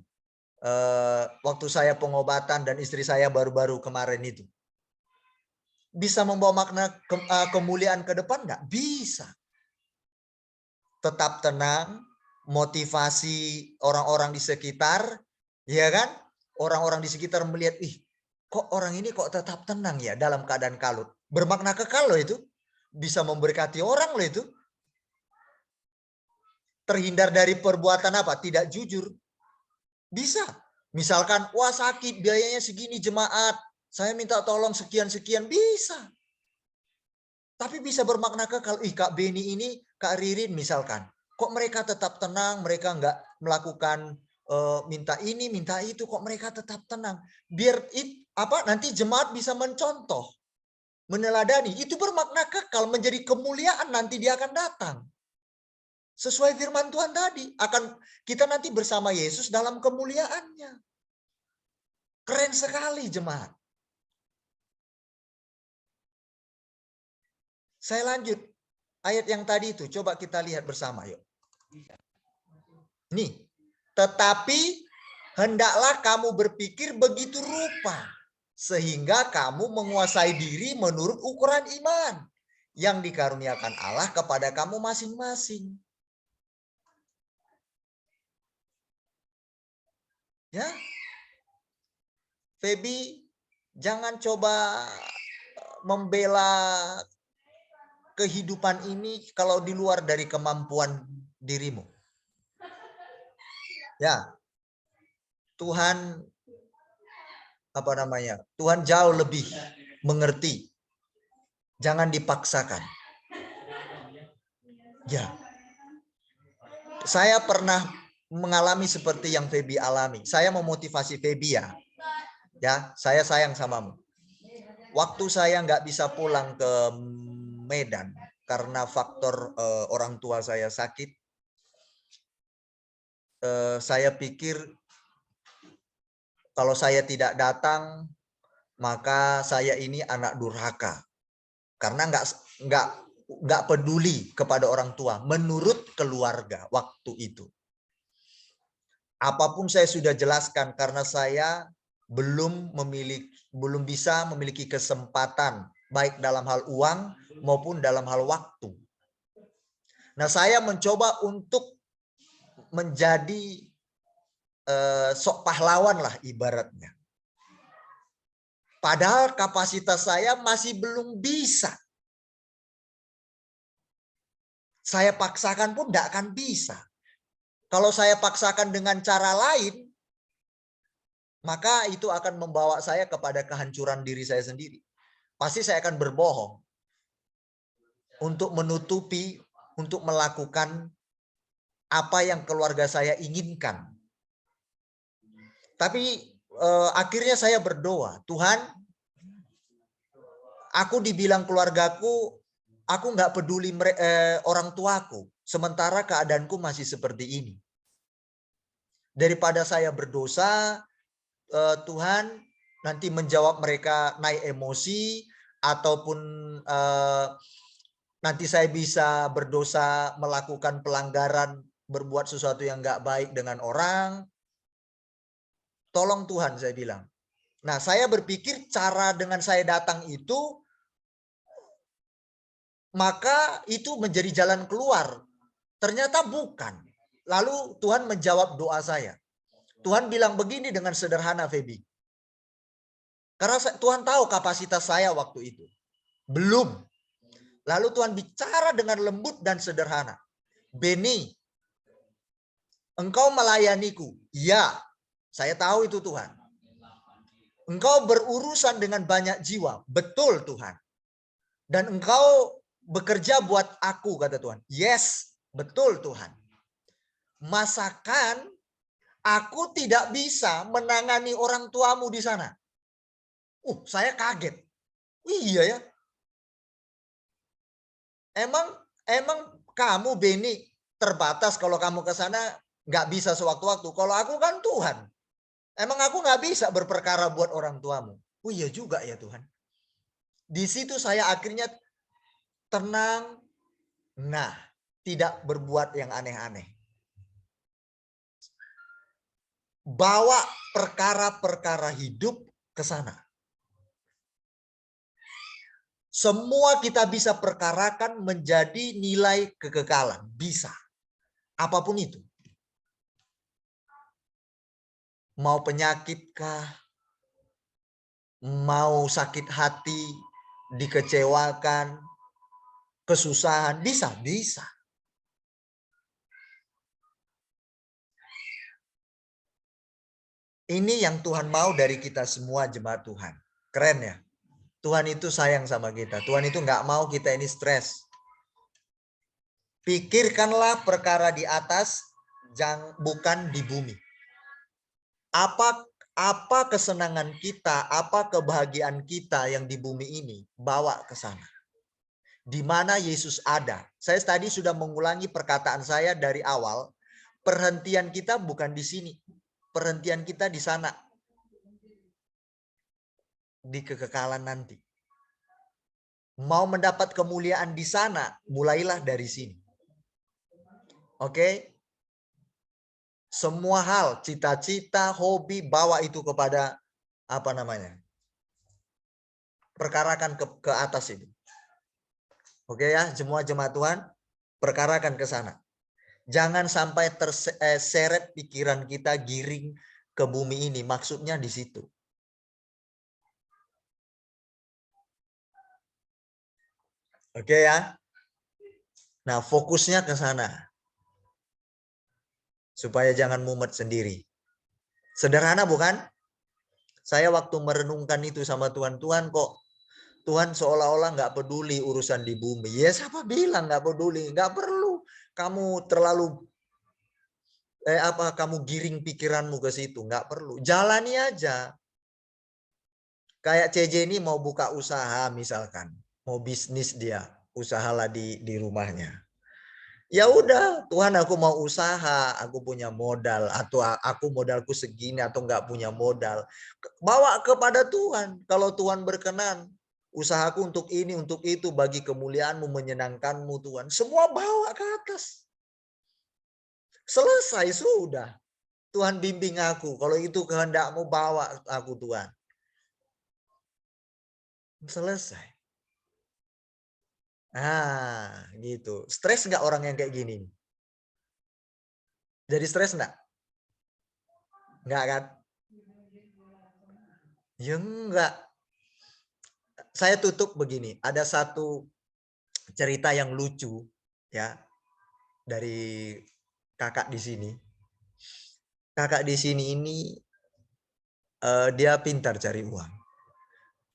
Waktu saya pengobatan dan istri saya baru-baru kemarin itu. Bisa membawa makna kemuliaan ke depan enggak? Bisa. Tetap tenang, motivasi orang-orang di sekitar, ya kan? Orang-orang di sekitar melihat, ih, kok orang ini kok tetap tenang ya dalam keadaan kalut. Bermakna kekal loh itu. Bisa memberkati orang loh itu. Terhindar dari perbuatan apa? Tidak jujur. Bisa. Misalkan, wah sakit, biayanya segini jemaat. Saya minta tolong sekian-sekian. Bisa. Tapi bisa bermakna kekal. Ih, Kak Beni ini, Kak Ririn misalkan. Kok mereka tetap tenang, mereka nggak melakukan minta ini, minta itu. Kok mereka tetap tenang. Biar nanti jemaat bisa mencontoh. Meneladani. Itu bermakna kekal, menjadi kemuliaan nanti dia akan datang. Sesuai firman Tuhan tadi. Kita nanti bersama Yesus dalam kemuliaannya. Keren sekali jemaat. Saya lanjut. Ayat yang tadi itu. Coba kita lihat bersama yuk. Nih. Tetapi hendaklah kamu berpikir begitu rupa. Sehingga kamu menguasai diri menurut ukuran iman. Yang dikaruniakan Allah kepada kamu masing-masing. Ya. Feby, jangan coba membela kehidupan ini kalau di luar dari kemampuan dirimu. Ya. Tuhan Tuhan jauh lebih mengerti. Jangan dipaksakan. Ya. Saya pernah mengalami seperti yang Feby alami. Saya memotivasi Feby ya. Ya, saya sayang samamu. Waktu saya nggak bisa pulang ke Medan karena faktor orang tua saya sakit, saya pikir kalau saya tidak datang maka saya ini anak durhaka karena nggak peduli kepada orang tua menurut keluarga waktu itu. Apapun saya sudah jelaskan karena saya belum bisa memiliki kesempatan baik dalam hal uang maupun dalam hal waktu. Nah, saya mencoba untuk menjadi sok pahlawan lah ibaratnya. Padahal kapasitas saya masih belum bisa. Saya paksakan pun tidak akan bisa. Kalau saya paksakan dengan cara lain, maka itu akan membawa saya kepada kehancuran diri saya sendiri. Pasti saya akan berbohong untuk menutupi, untuk melakukan apa yang keluarga saya inginkan. Tapi akhirnya saya berdoa, Tuhan, aku dibilang keluargaku, aku nggak peduli orang tuaku, sementara keadaanku masih seperti ini. Daripada saya berdosa, Tuhan nanti menjawab mereka naik emosi, ataupun nanti saya bisa berdosa melakukan pelanggaran, berbuat sesuatu yang nggak baik dengan orang. Tolong Tuhan, saya bilang. Nah, saya berpikir cara dengan saya datang itu, maka itu menjadi jalan keluar. Ternyata bukan. Lalu Tuhan menjawab doa saya. Tuhan bilang begini dengan sederhana, Feby. Karena Tuhan tahu kapasitas saya waktu itu. Belum. Lalu Tuhan bicara dengan lembut dan sederhana. Beni, Engkau melayaniku. Ya, saya tahu itu Tuhan. Engkau berurusan dengan banyak jiwa. Betul Tuhan. Dan engkau bekerja buat aku, kata Tuhan. Yes, betul Tuhan. Masakan aku tidak bisa menangani orang tuamu di sana. Saya kaget. Iya ya. Emang kamu Beni terbatas kalau kamu ke sana nggak bisa sewaktu-waktu. Kalau aku kan Tuhan. Emang aku nggak bisa berperkara buat orang tuamu. Oh iya juga ya Tuhan. Di situ saya akhirnya tenang. Nah, tidak berbuat yang aneh-aneh. Bawa perkara-perkara hidup ke sana. Semua kita bisa perkarakan menjadi nilai kekekalan. Bisa. Apapun itu. Mau penyakit kah? Mau sakit hati, dikecewakan, kesusahan, bisa. Ini yang Tuhan mau dari kita semua jemaat Tuhan. Keren ya? Tuhan itu sayang sama kita. Tuhan itu nggak mau kita ini stres. Pikirkanlah perkara di atas, bukan di bumi. Apa kesenangan kita, apa kebahagiaan kita yang di bumi ini, bawa ke sana. Di mana Yesus ada. Saya tadi sudah mengulangi perkataan saya dari awal. Perhentian kita bukan di sini. Perhentian kita di sana. Di kekekalan nanti. Mau mendapat kemuliaan di sana, mulailah dari sini. Oke? Semua hal, cita-cita, hobi, bawa itu kepada perkarakan ke atas itu. Oke ya, semua jemaat Tuhan, perkarakan ke sana. Jangan sampai terseret pikiran kita giring ke bumi ini. Maksudnya di situ. Oke ya. Nah, fokusnya ke sana. Supaya jangan mumet sendiri. Sederhana bukan? Saya waktu merenungkan itu sama Tuhan, kok Tuhan seolah-olah nggak peduli urusan di bumi. Ya siapa bilang nggak peduli? Nggak perlu kamu terlalu kamu giring pikiranmu ke situ. Nggak perlu. Jalani aja. Kayak CJ ini mau buka usaha misalkan, mau bisnis dia, usahalah di rumahnya. Ya udah, Tuhan aku mau usaha, aku punya modal, atau aku modalku segini atau nggak punya modal. Bawa kepada Tuhan. Kalau Tuhan berkenan, usahaku untuk ini, untuk itu, bagi kemuliaanmu, menyenangkanmu Tuhan. Semua bawa ke atas. Selesai, sudah. Tuhan bimbing aku. Kalau itu kehendakmu, bawa aku Tuhan. Selesai. Gitu. Stres nggak orang yang kayak gini? Jadi stres nggak? Nggak kan? Ya enggak. Saya tutup begini. Ada satu cerita yang lucu ya dari kakak di sini. Kakak di sini ini dia pintar cari uang.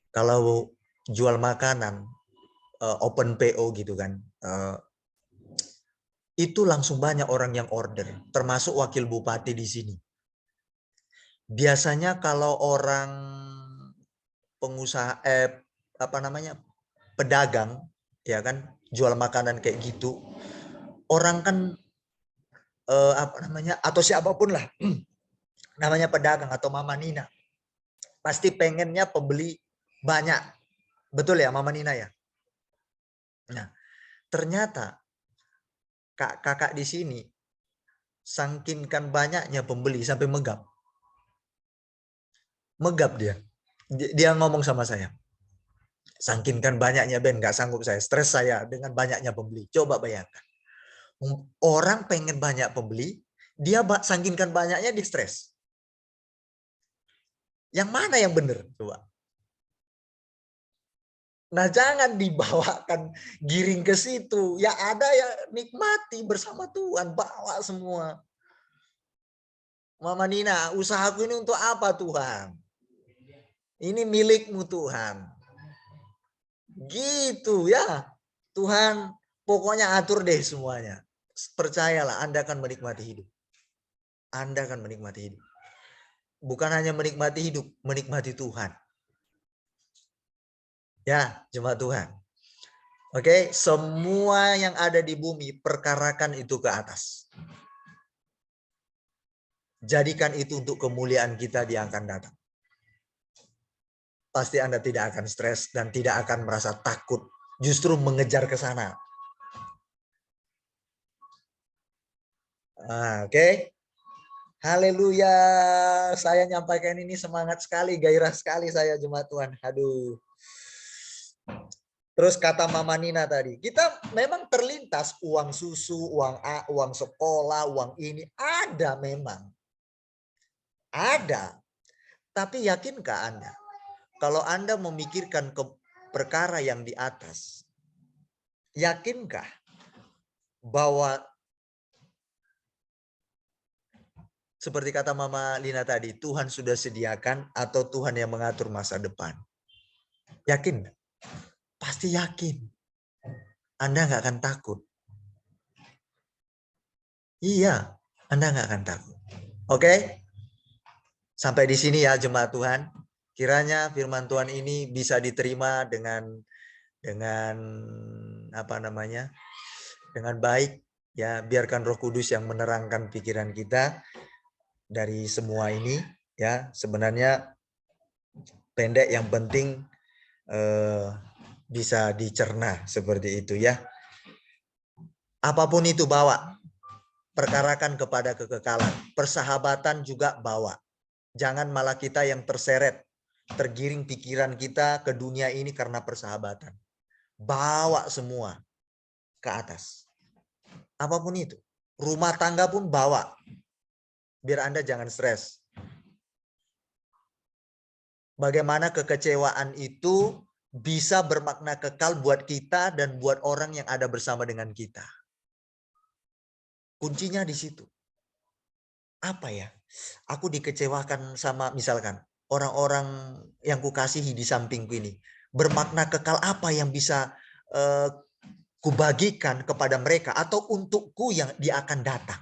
Kalau jual makanan open PO gitu kan. Itu langsung banyak orang yang order, termasuk wakil bupati di sini. Biasanya kalau orang pengusaha pedagang ya kan jual makanan kayak gitu, orang kan atau siapapun lah namanya pedagang atau Mama Nina pasti pengennya pembeli banyak, betul ya Mama Nina ya. Nah ternyata kakak di sini sangkinkan banyaknya pembeli sampai megap dia ngomong sama saya. Sangkinkan banyaknya Ben, nggak sanggup saya, stres saya dengan banyaknya pembeli. Coba bayangkan. Orang pengen banyak pembeli, dia sangkinkan banyaknya di stres. Yang mana yang benar? Coba. Nah jangan dibawakan giring ke situ. Ya ada ya nikmati bersama Tuhan, bawa semua. Mama Nina, usahaku ini untuk apa Tuhan? Ini milikmu Tuhan. Gitu ya. Tuhan pokoknya atur deh semuanya. Percayalah, Anda akan menikmati hidup. Anda akan menikmati hidup. Bukan hanya menikmati hidup, menikmati Tuhan. Ya, jemaat Tuhan. Oke, semua yang ada di bumi, perkarakan itu ke atas. Jadikan itu untuk kemuliaan kita di akan datang. Pasti Anda tidak akan stres dan tidak akan merasa takut. Justru mengejar ke sana. Oke. Haleluya. Saya nyampaikan ini semangat sekali, gairah sekali saya jemaat Tuhan. Aduh. Terus kata Mama Nina tadi, kita memang terlintas uang susu, uang A, uang sekolah, uang ini. Ada memang. Ada. Tapi yakinkah Anda? Kalau Anda memikirkan ke perkara yang di atas, yakinkah bahwa seperti kata Mama Lina tadi, Tuhan sudah sediakan atau Tuhan yang mengatur masa depan? Yakin? Pasti yakin. Anda nggak akan takut. Iya, Anda nggak akan takut. Oke? Sampai di sini ya jemaat Tuhan. Kiranya firman Tuhan ini bisa diterima dengan apa namanya? Dengan baik ya, biarkan Roh Kudus yang menerangkan pikiran kita dari semua ini ya. Sebenarnya pendek yang penting bisa dicerna seperti itu ya. Apapun itu bawa, perkarakan kepada kekekalan. Persahabatan juga bawa. Jangan malah kita yang terseret, tergiring pikiran kita ke dunia ini karena persahabatan. Bawa semua ke atas. Apapun itu. Rumah tangga pun bawa. Biar Anda jangan stres. Bagaimana kekecewaan itu bisa bermakna kekal buat kita dan buat orang yang ada bersama dengan kita. Kuncinya di situ. Apa ya? Aku dikecewakan sama misalkan orang-orang yang kukasihi di sampingku ini. Bermakna kekal apa yang bisa kubagikan kepada mereka atau untukku yang dia akan datang.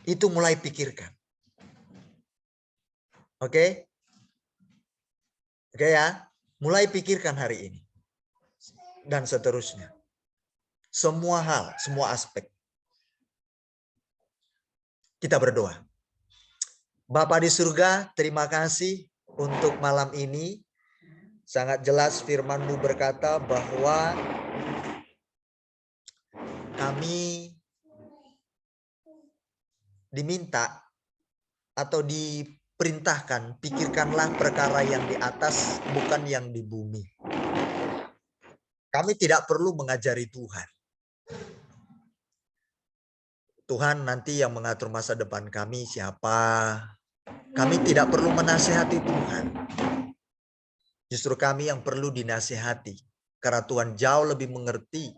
Itu mulai pikirkan. Oke? Oke ya? Mulai pikirkan hari ini. Dan seterusnya. Semua hal, semua aspek. Kita berdoa. Bapa di surga, terima kasih untuk malam ini. Sangat jelas firman-Mu berkata bahwa kami diminta atau diperintahkan, pikirkanlah perkara yang di atas, bukan yang di bumi. Kami tidak perlu mengajari Tuhan. Tuhan nanti yang mengatur masa depan kami siapa. Kami tidak perlu menasihati Tuhan. Justru kami yang perlu dinasihati. Karena Tuhan jauh lebih mengerti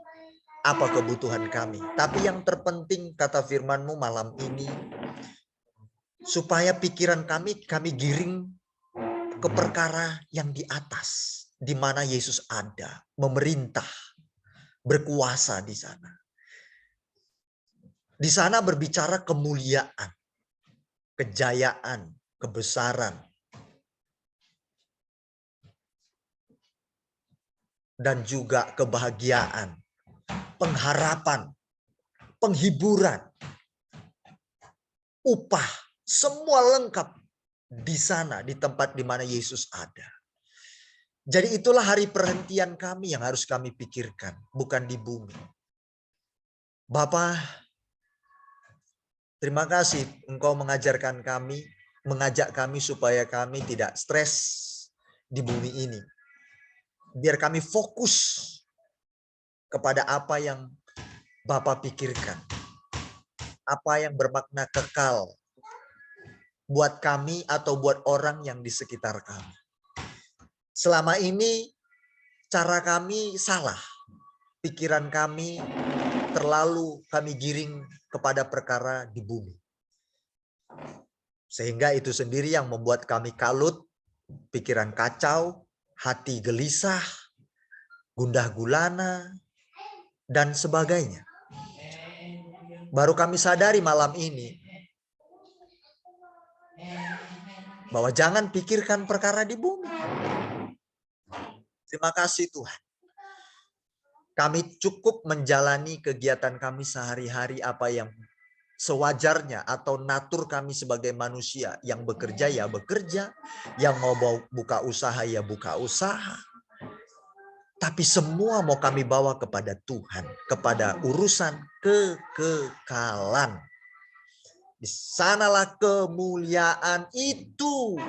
apa kebutuhan kami. Tapi yang terpenting kata firman-Mu malam ini, supaya pikiran kami giring ke perkara yang di atas. Di mana Yesus ada, memerintah, berkuasa di sana. Di sana berbicara kemuliaan, kejayaan, kebesaran, dan juga kebahagiaan, pengharapan, penghiburan, upah, semua lengkap di sana, di tempat di mana Yesus ada. Jadi itulah hari perhentian kami yang harus kami pikirkan, bukan di bumi. Bapa, terima kasih Engkau mengajarkan kami, mengajak kami supaya kami tidak stres di bumi ini. Biar kami fokus kepada apa yang Bapa pikirkan. Apa yang bermakna kekal buat kami atau buat orang yang di sekitar kami. Selama ini cara kami salah. Pikiran kami terlalu kami giring kepada perkara di bumi. Sehingga itu sendiri yang membuat kami kalut, pikiran kacau, hati gelisah, gundah gulana, dan sebagainya. Baru kami sadari malam ini bahwa jangan pikirkan perkara di bumi. Terima kasih Tuhan. Kami cukup menjalani kegiatan kami sehari-hari apa yang sewajarnya atau natur kami sebagai manusia. Yang bekerja ya bekerja, yang mau buka usaha ya buka usaha. Tapi semua mau kami bawa kepada Tuhan, kepada urusan kekekalan. Di sanalah kemuliaan itu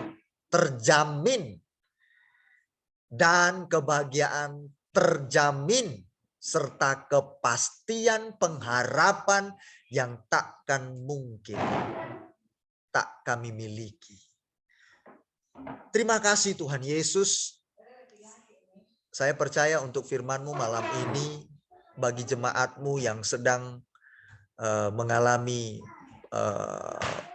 terjamin dan kebahagiaan terjamin serta kepastian pengharapan yang takkan mungkin tak kami miliki. Terima kasih Tuhan Yesus. Saya percaya untuk firman-Mu malam ini bagi jemaat-Mu yang sedang mengalami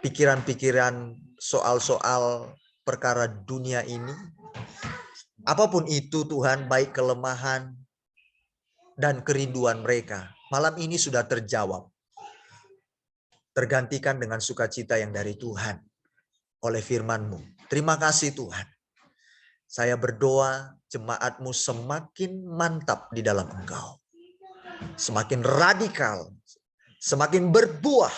pikiran-pikiran soal-soal perkara dunia ini. Apapun itu Tuhan, baik kelemahan dan kerinduan mereka, malam ini sudah terjawab. Tergantikan dengan sukacita yang dari Tuhan oleh firman-Mu. Terima kasih Tuhan. Saya berdoa jemaat-Mu semakin mantap di dalam Engkau. Semakin radikal, semakin berbuah.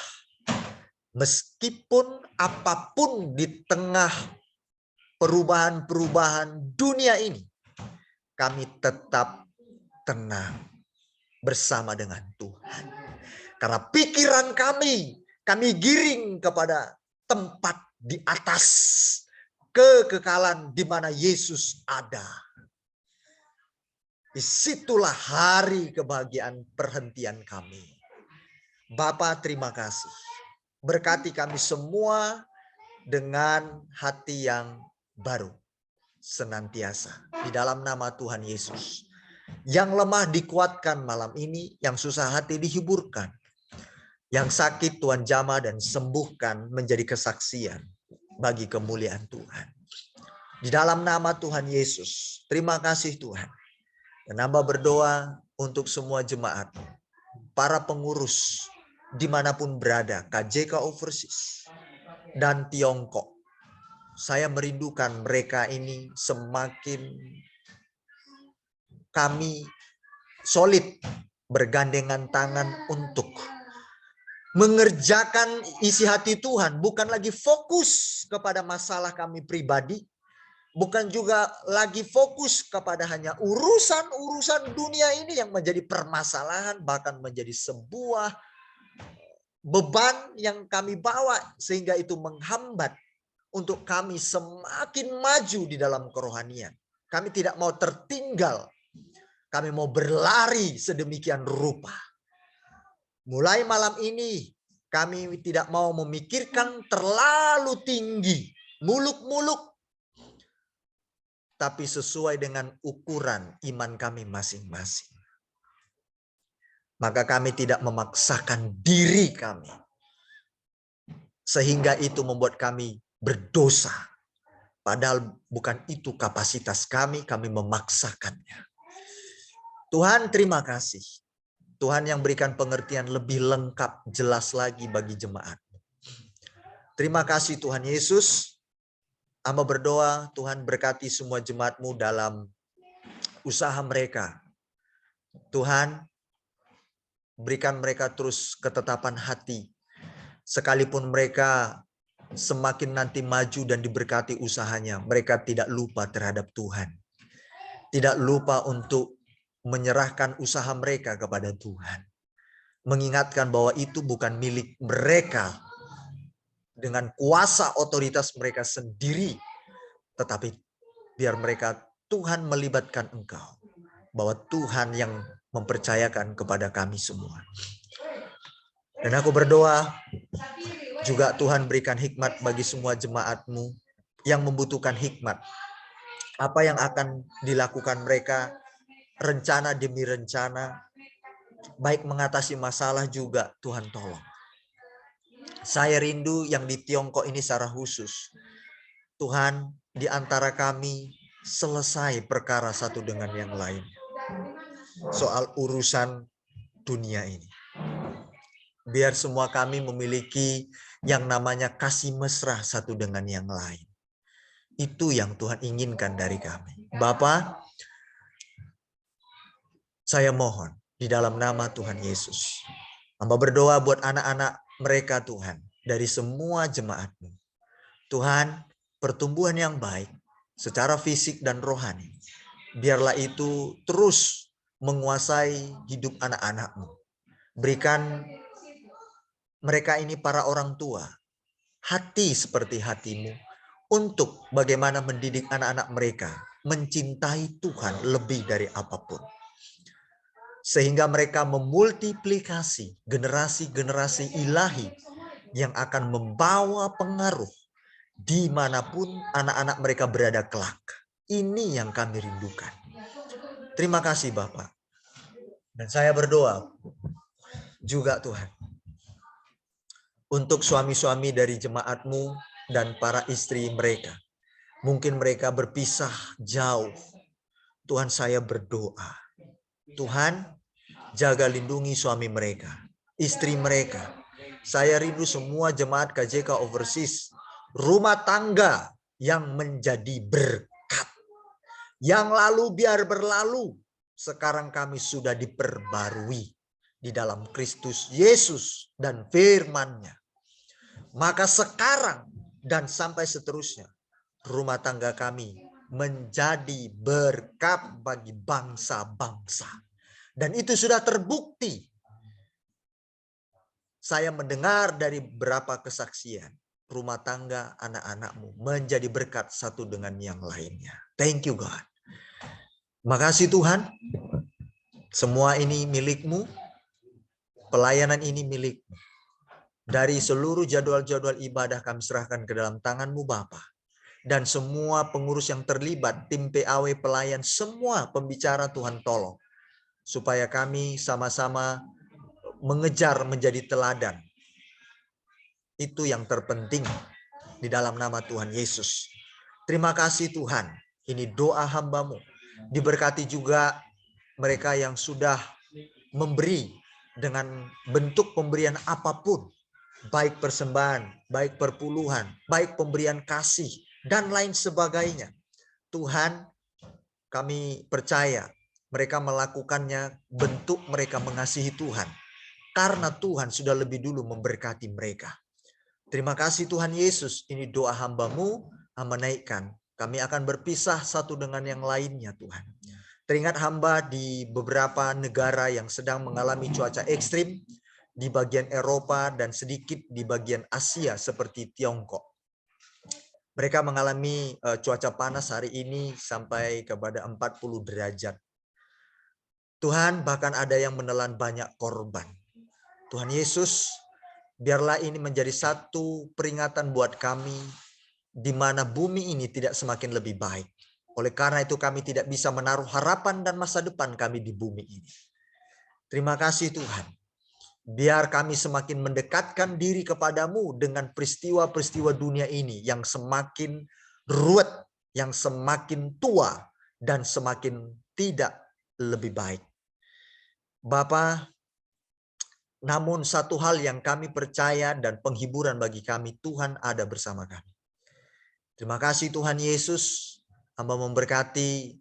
Meskipun apapun di tengah perubahan-perubahan dunia ini, kami tetap tenang bersama dengan Tuhan. Karena pikiran kami giring kepada tempat di atas kekekalan di mana Yesus ada. Disitulah hari kebahagiaan perhentian kami. Bapa, terima kasih. Berkati kami semua dengan hati yang baru senantiasa di dalam nama Tuhan Yesus. Yang lemah dikuatkan malam ini, yang susah hati dihiburkan, yang sakit Tuhan jamah dan sembuhkan menjadi kesaksian bagi kemuliaan Tuhan. Di dalam nama Tuhan Yesus, terima kasih Tuhan. Dan hamba berdoa untuk semua jemaat, para pengurus dimanapun berada, KJK Overseas dan Tiongkok. Saya merindukan mereka ini semakin kami solid bergandengan tangan untuk mengerjakan isi hati Tuhan. Bukan lagi fokus kepada masalah kami pribadi. Bukan juga lagi fokus kepada hanya urusan-urusan dunia ini yang menjadi permasalahan. Bahkan menjadi sebuah beban yang kami bawa. Sehingga itu menghambat untuk kami semakin maju di dalam kerohanian. Kami tidak mau tertinggal. Kami mau berlari sedemikian rupa. Mulai malam ini kami tidak mau memikirkan terlalu tinggi, muluk-muluk. Tapi sesuai dengan ukuran iman kami masing-masing. Maka kami tidak memaksakan diri kami. Sehingga itu membuat kami berdosa. Padahal bukan itu kapasitas kami memaksakannya. Tuhan terima kasih. Tuhan yang berikan pengertian lebih lengkap, jelas lagi bagi jemaat. Terima kasih Tuhan Yesus. Hamba berdoa Tuhan berkati semua jemaat-Mu dalam usaha mereka. Tuhan berikan mereka terus ketetapan hati. Sekalipun mereka semakin nanti maju dan diberkati usahanya, mereka tidak lupa terhadap Tuhan. Tidak lupa untuk menyerahkan usaha mereka kepada Tuhan. Mengingatkan bahwa itu bukan milik mereka dengan kuasa otoritas mereka sendiri. Tetapi biar mereka Tuhan melibatkan engkau. Bahwa Tuhan yang mempercayakan kepada kami semua. Dan aku berdoa juga Tuhan berikan hikmat bagi semua jemaat-Mu yang membutuhkan hikmat. Apa yang akan dilakukan mereka, rencana demi rencana, baik mengatasi masalah juga Tuhan tolong. Saya rindu yang di Tiongkok ini secara khusus. Tuhan, di antara kami selesai perkara satu dengan yang lain. Soal urusan dunia ini. Biar semua kami memiliki yang namanya kasih mesra satu dengan yang lain. Itu yang Tuhan inginkan dari kami. Bapa, saya mohon di dalam nama Tuhan Yesus. Hamba berdoa buat anak-anak mereka Tuhan. Dari semua jemaat-Mu. Tuhan, pertumbuhan yang baik secara fisik dan rohani. Biarlah itu terus menguasai hidup anak-anak-Mu. Berikan mereka ini para orang tua. Hati seperti hati-Mu. Untuk bagaimana mendidik anak-anak mereka. Mencintai Tuhan lebih dari apapun. Sehingga mereka memultiplikasi generasi-generasi ilahi yang akan membawa pengaruh dimanapun anak-anak mereka berada kelak. Ini yang kami rindukan. Terima kasih Bapak. Dan saya berdoa juga Tuhan. Untuk suami-suami dari jemaat-Mu dan para istri mereka. Mungkin mereka berpisah jauh. Tuhan, saya berdoa. Tuhan, jaga lindungi suami mereka, istri mereka. Saya rindu semua jemaat KJK Overseas, rumah tangga yang menjadi berkat. Yang lalu biar berlalu, sekarang kami sudah diperbarui di dalam Kristus Yesus dan firman-Nya. Maka sekarang dan sampai seterusnya, rumah tangga kami menjadi berkat bagi bangsa-bangsa. Dan itu sudah terbukti. Saya mendengar dari beberapa kesaksian. Rumah tangga anak-anak-Mu menjadi berkat satu dengan yang lainnya. Thank you God. Makasih Tuhan. Semua ini milik-Mu. Pelayanan ini milik-Mu. Dari seluruh jadwal-jadwal ibadah kami serahkan ke dalam tangan-Mu Bapa. Dan semua pengurus yang terlibat, tim PAW pelayan, semua pembicara Tuhan tolong. Supaya kami sama-sama mengejar menjadi teladan. Itu yang terpenting di dalam nama Tuhan Yesus. Terima kasih Tuhan. Ini doa hamba-Mu. Diberkati juga mereka yang sudah memberi dengan bentuk pemberian apapun. Baik persembahan, baik perpuluhan, baik pemberian kasih, dan lain sebagainya. Tuhan, kami percaya mereka melakukannya bentuk mereka mengasihi Tuhan. Karena Tuhan sudah lebih dulu memberkati mereka. Terima kasih Tuhan Yesus. Ini doa hamba-Mu, hamba naikkan. Kami akan berpisah satu dengan yang lainnya Tuhan. Teringat hamba di beberapa negara yang sedang mengalami cuaca ekstrim. Di bagian Eropa dan sedikit di bagian Asia seperti Tiongkok. Mereka mengalami cuaca panas hari ini sampai kepada 40 derajat. Tuhan, bahkan ada yang menelan banyak korban. Tuhan Yesus, biarlah ini menjadi satu peringatan buat kami di mana bumi ini tidak semakin lebih baik. Oleh karena itu kami tidak bisa menaruh harapan dan masa depan kami di bumi ini. Terima kasih Tuhan. Biar kami semakin mendekatkan diri kepadamu dengan peristiwa-peristiwa dunia ini yang semakin ruwet, yang semakin tua, dan semakin tidak lebih baik. Bapa, namun satu hal yang kami percaya dan penghiburan bagi kami, Tuhan ada bersama kami. Terima kasih Tuhan Yesus, hamba memberkati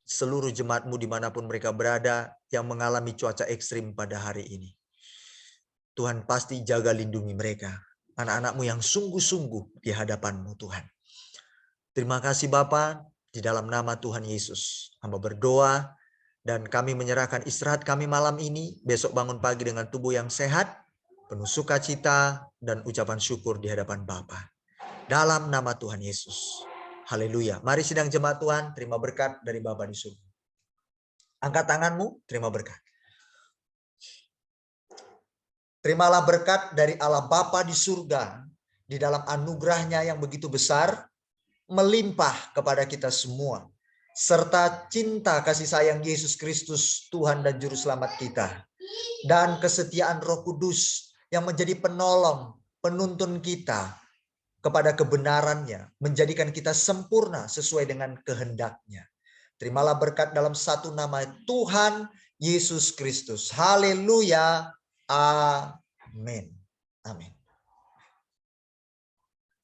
seluruh jemaat-Mu dimanapun mereka berada yang mengalami cuaca ekstrim pada hari ini. Tuhan pasti jaga lindungi mereka. Anak-anak-Mu yang sungguh-sungguh di hadapan-Mu Tuhan. Terima kasih Bapa, di dalam nama Tuhan Yesus. Hamba berdoa dan kami menyerahkan istirahat kami malam ini. Besok bangun pagi dengan tubuh yang sehat, penuh sukacita dan ucapan syukur di hadapan Bapa. Dalam nama Tuhan Yesus. Haleluya. Mari sidang jemaat Tuhan, terima berkat dari Bapa di surga. Angkat tanganmu, terima berkat. Terimalah berkat dari Allah Bapa di surga, di dalam anugerahnya yang begitu besar, melimpah kepada kita semua. Serta cinta kasih sayang Yesus Kristus, Tuhan dan Juru Selamat kita. Dan kesetiaan Roh Kudus yang menjadi penolong, menuntun kita kepada kebenarannya, menjadikan kita sempurna sesuai dengan kehendaknya. Terimalah berkat dalam satu nama Tuhan Yesus Kristus. Haleluya. Amin. Amin.